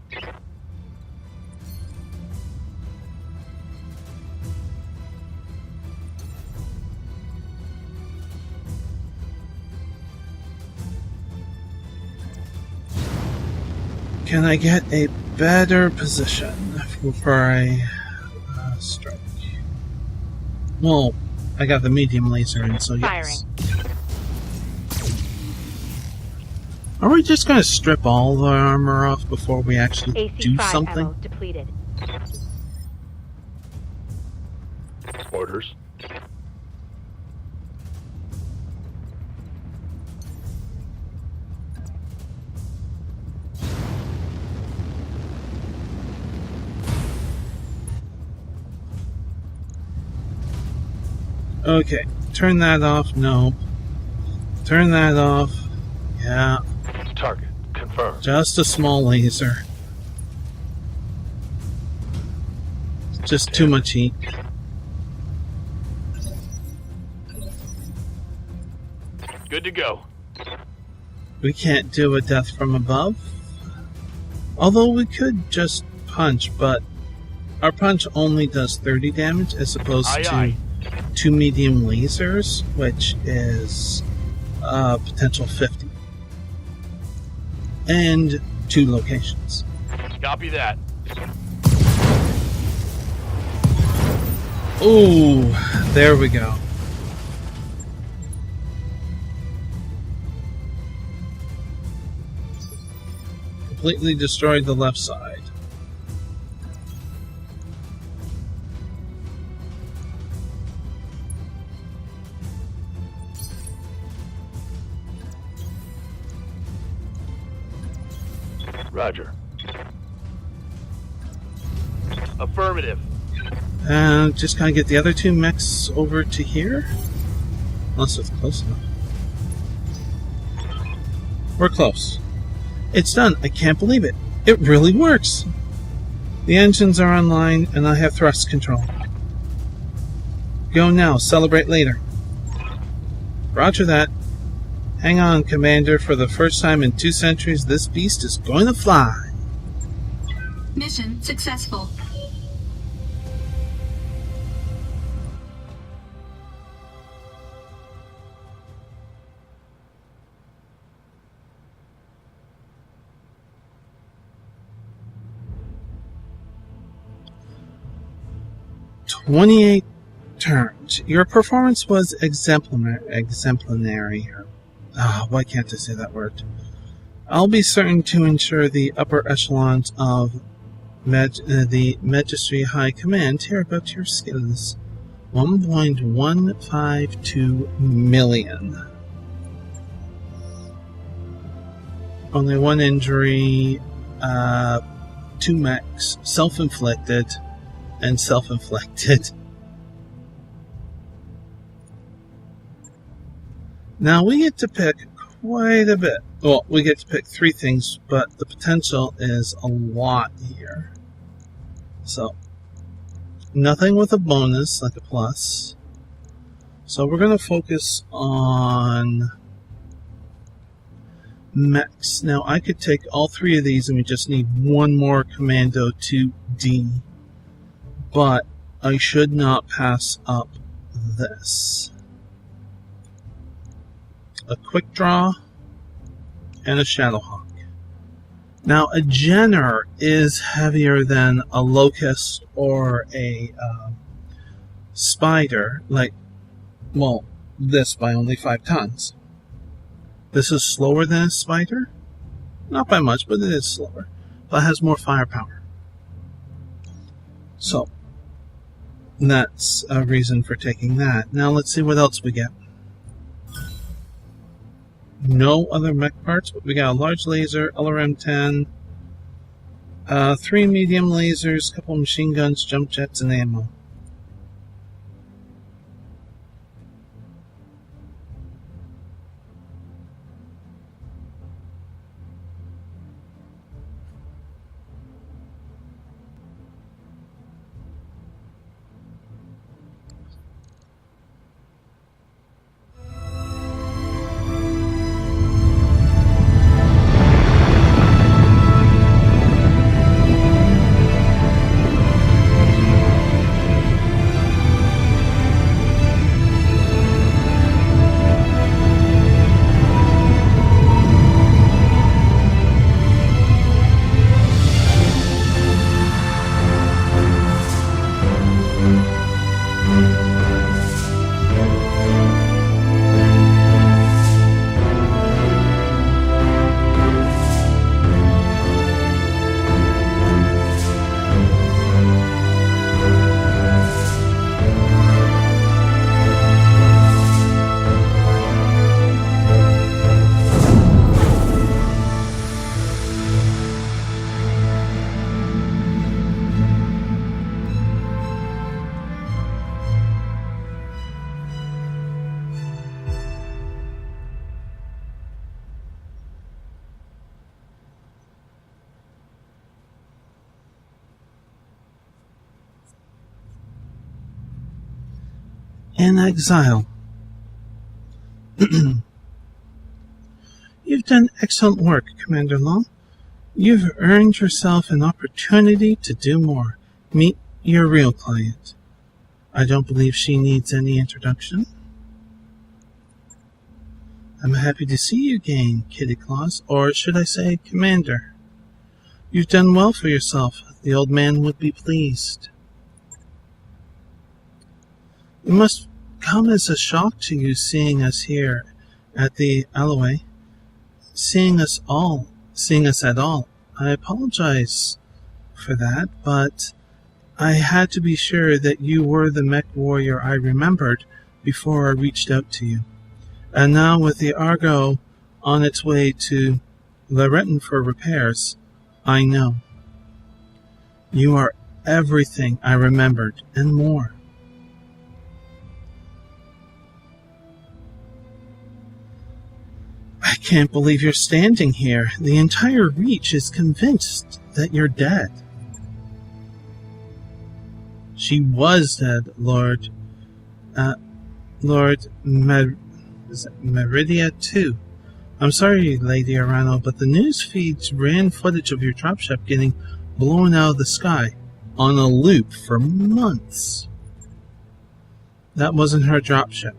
Can I get a better position for a strike? Well, I got the medium laser, and so yes. Are we just going to strip all the armor off before we actually do AC-5 something? ammo depleted. Orders. Okay, turn that off. No. Turn that off. Yeah. Target confirmed. Just a small laser. Just too much heat. Good to go. We can't do a death from above. Although we could just punch, but our punch only does 30 damage as opposed to 2 medium lasers, which is potential 50. And 2 locations. Copy that. Ooh, there we go. Completely destroyed the left side. Roger. Affirmative. Just gotta get the other 2 mechs over to here. Unless it's close enough. We're close. It's done. I can't believe it. It really works. The engines are online and I have thrust control. Go now. Celebrate later. Roger that. Hang on, Commander. For the first time in 2 centuries, this beast is going to fly. Mission successful. "28 turns. Your performance was exemplary. Why can't I say that word? I'll be certain to ensure the upper echelons of the Magistry High Command hear about your skills." 1.152 million. Only 1 injury, 2 mechs, self-inflicted, and self-inflicted. Now we get to pick quite a bit. Well, we get to pick 3 things, but the potential is a lot here. So, nothing with a bonus, like a plus. So we're going to focus on mechs. Now I could take all 3 of these and we just need 1 more Commando 2D. But I should not pass up this. A quick draw and a Shadowhawk. Now a Jenner is heavier than a Locust or a Spider, this by only 5 tons. This is slower than a Spider, not by much, but it is slower, but has more firepower. So that's a reason for taking that. Now let's see what else we get. No other mech parts, but we got a large laser, LRM-10, 3 medium lasers, a couple machine guns, jump jets, and ammo. in exile. You've done excellent work, Commander Long. You've earned yourself an opportunity to do more. Meet your real client. I don't believe she needs any introduction. I'm happy to see you again, Kitty Claus, or should I say, Commander. You've done well for yourself. The old man would be pleased. It must come as a shock to you seeing us here at the Alloway, seeing us at all. I apologize for that, but I had to be sure that you were the mech warrior I remembered before I reached out to you. And now with the Argo on its way to Loretten for repairs, I know. You are everything I remembered and more. I can't believe you're standing here. The entire Reach is convinced that you're dead. She was dead, Lord Meridia too. I'm sorry, Lady Arano, but the news feeds ran footage of your dropship getting blown out of the sky on a loop for months. That wasn't her dropship.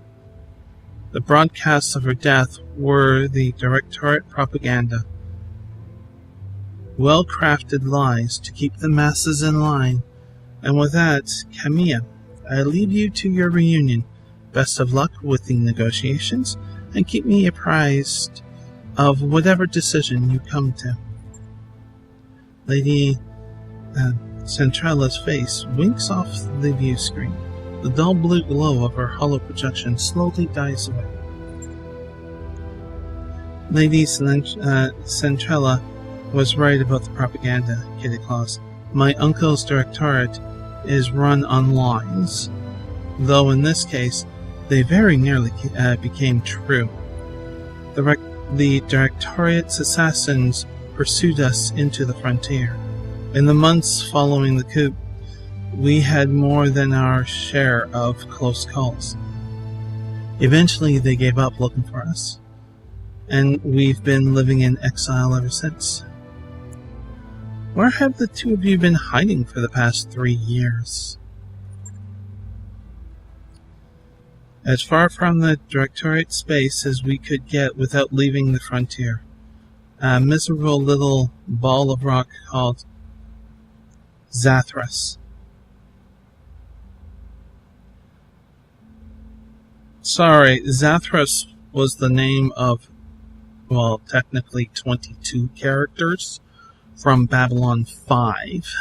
The broadcasts of her death were the Directorate propaganda. Well-crafted lies to keep the masses in line. And with that, Camilla, I leave you to your reunion. Best of luck with the negotiations, and keep me apprised of whatever decision you come to. Lady Centralla's face winks off the view screen. The dull blue glow of her hollow projection slowly dies away. Lady Centralla was right about the propaganda, Kitty Claus. My uncle's directorate is run on lines, though in this case, they very nearly became true. The Directorate's assassins pursued us into the frontier. In the months following the coup, we had more than our share of close calls. Eventually, they gave up looking for us, and we've been living in exile ever since. Where have the two of you been hiding for the past 3 years? As far from the Directorate space as we could get without leaving the frontier. A miserable little ball of rock called Zathras. Sorry, Zathras was the name of, well, technically 22 characters from Babylon 5.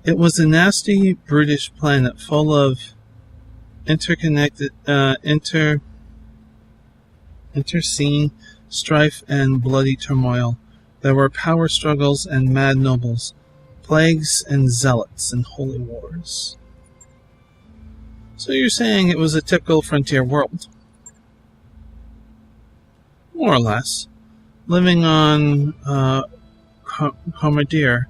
It was a nasty, brutish planet full of interconnected, interscene strife and bloody turmoil. There were power struggles and mad nobles, plagues and zealots and holy wars. So you're saying it was a typical frontier world? More or less. Living on Comadir,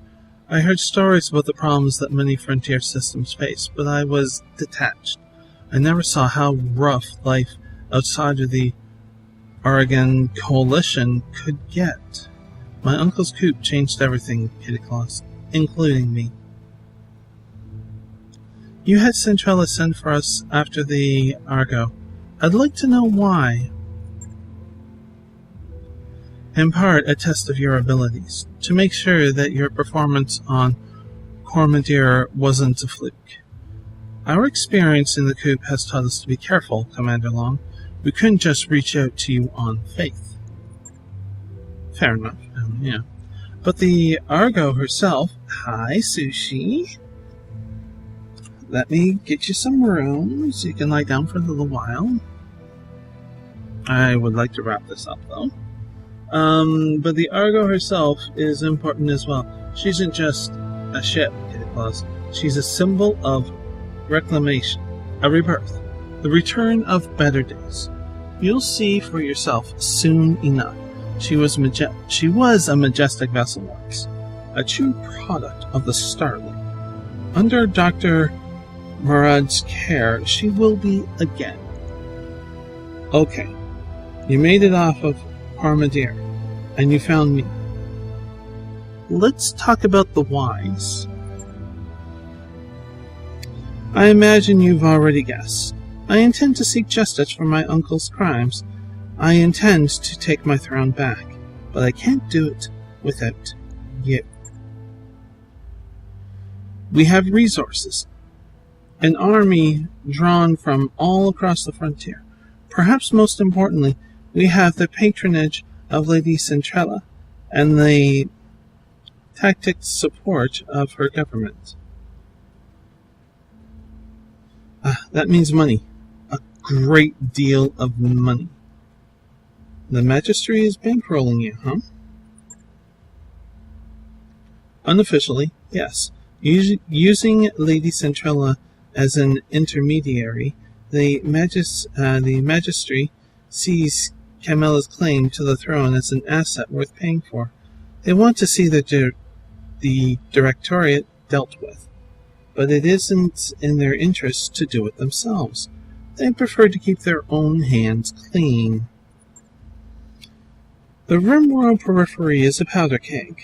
I heard stories about the problems that many frontier systems face, but I was detached. I never saw how rough life outside of the Oregon Coalition could get. My uncle's coup changed everything, Kitty Claus, including me. You had Centrella send for us after the Argo. I'd like to know why. In part, a test of your abilities, to make sure that your performance on Cormadir wasn't a fluke. Our experience in the coup has taught us to be careful, Commander Long. We couldn't just reach out to you on faith. Fair enough, yeah. But the Argo herself... Hi, Sushi. Let me get you some room so you can lie down for a little while. I would like to wrap this up, though. But the Argo herself is important as well. She isn't just a ship, Kitty Claus. She's a symbol of reclamation, a rebirth, the return of better days. You'll see for yourself soon enough. She was a majestic vessel once, a true product of the starlight. Under Dr. Murad's care, she will be again. Okay, you made it off of Armadir, and you found me. Let's talk about the whys. I imagine you've already guessed. I intend to seek justice for my uncle's crimes. I intend to take my throne back, but I can't do it without you. We have resources. An army drawn from all across the frontier. Perhaps most importantly, we have the patronage of Lady Centrella and the tacit support of her government. That means money. A great deal of money. The Magistry is bankrolling you, huh? Unofficially, yes. Using Lady Centrella as an intermediary, the Magistry sees Camilla's claim to the throne as an asset worth paying for. They want to see the Directorate dealt with, but it isn't in their interest to do it themselves. They prefer to keep their own hands clean. The Rimworld periphery is a powder keg.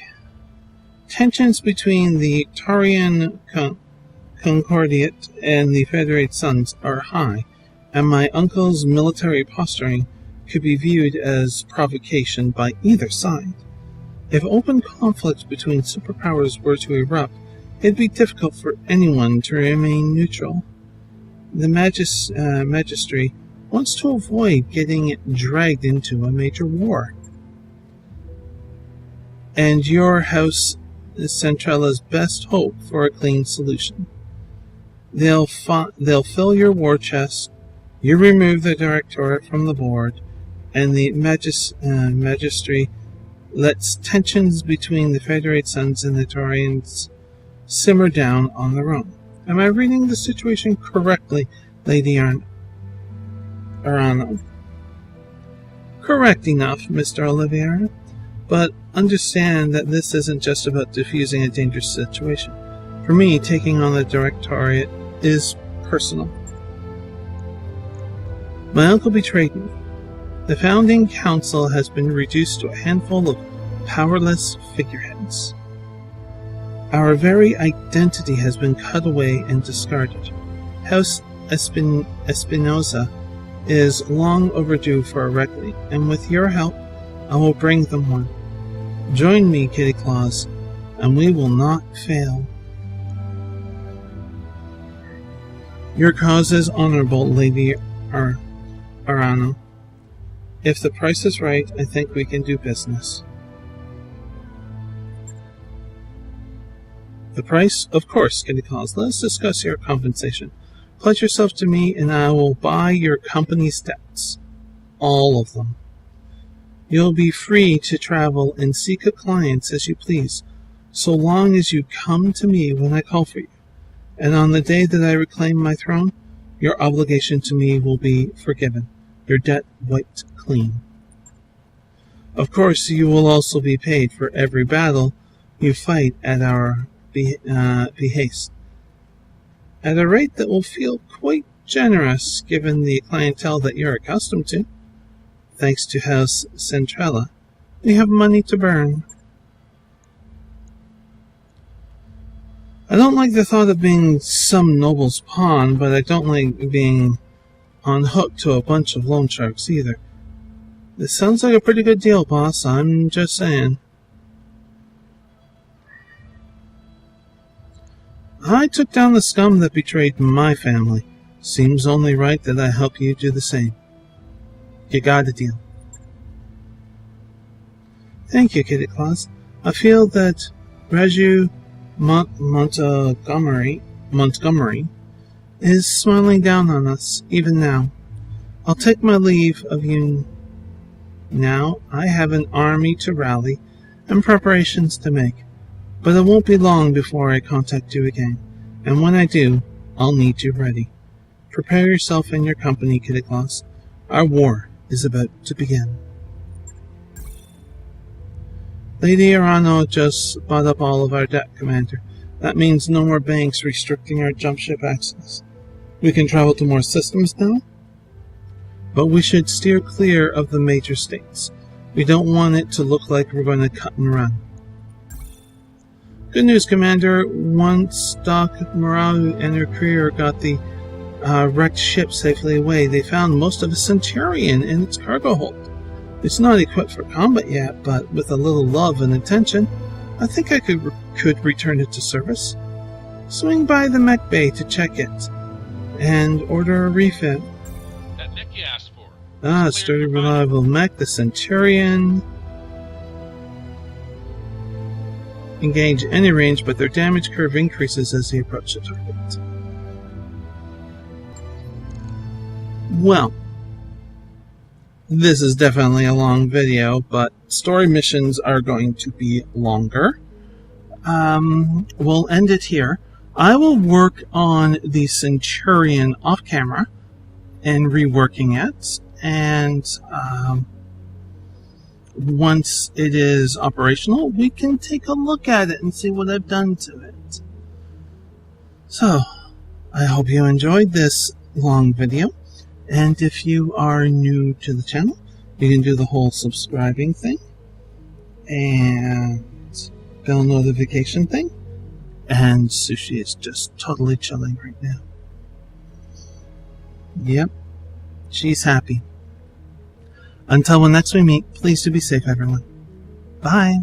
Tensions between the Tarian Concordiate and the Federate Sons are high, and my uncle's military posturing could be viewed as provocation by either side. If open conflict between superpowers were to erupt, it'd be difficult for anyone to remain neutral. The Magistry wants to avoid getting dragged into a major war. And your house is Centrella's best hope for a clean solution. They'll fill your war chest, you remove the Directorate from the board, and the Magistry lets tensions between the Federate Sons and the Taurians simmer down on their own. Am I reading the situation correctly, Lady Arano? Correct enough, Mr. Olivier, but understand that this isn't just about diffusing a dangerous situation. For me, taking on the Directorate is personal. My uncle betrayed me. The founding council has been reduced to a handful of powerless figureheads. Our very identity has been cut away and discarded. House Espinosa is long overdue for a reckoning, and with your help, I will bring them one. Join me, Kitty Claus, and we will not fail. Your cause is honorable, Lady Arano. If the price is right, I think we can do business. The price? Of course, Kitty Claus. Let us discuss your compensation. Pledge yourself to me, and I will buy your company's debts. All of them. You'll be free to travel and seek a client as you please, so long as you come to me when I call for you. And on the day that I reclaim my throne, your obligation to me will be forgiven, your debt wiped clean. Of course, you will also be paid for every battle you fight at our behest, at a rate that will feel quite generous given the clientele that you're accustomed to. Thanks to House Centrella, we have money to burn. I don't like the thought of being some noble's pawn, but I don't like being on hook to a bunch of loan sharks either. This sounds like a pretty good deal, boss. I'm just saying. I took down the scum that betrayed my family. Seems only right that I help you do the same. You got a deal. Thank you, Kitty Claus. I feel that Raju Montgomery is smiling down on us, even now. I'll take my leave of you now. I have an army to rally and preparations to make, but it won't be long before I contact you again, and when I do, I'll need you ready. Prepare yourself and your company, Kitty Claus. Our war is about to begin. Lady Arano just bought up all of our debt, Commander. That means no more banks restricting our jump ship access. We can travel to more systems now, but we should steer clear of the major states. We don't want it to look like we're going to cut and run. Good news, Commander. Once Doc Morau and her crew got the wrecked ship safely away, they found most of a Centurion in its cargo hold. It's not equipped for combat yet, but with a little love and attention, I think I could return it to service. Swing by the mech bay to check it, and order a refit. That mech you asked for. Sturdy, reliable mech, the Centurion. Engage any range, but their damage curve increases as they approach the target. Well, this is definitely a long video, but story missions are going to be longer. We'll end it here. I will work on the Centurion off camera and reworking it, and once it is operational, we can take a look at it and see what I've done to it. So, I hope you enjoyed this long video, and if you are new to the channel, you can do the whole subscribing thing, and bell notification thing, and Sushi is just totally chilling right now. Yep, she's happy. Until when next we meet, please do be safe, everyone. Bye.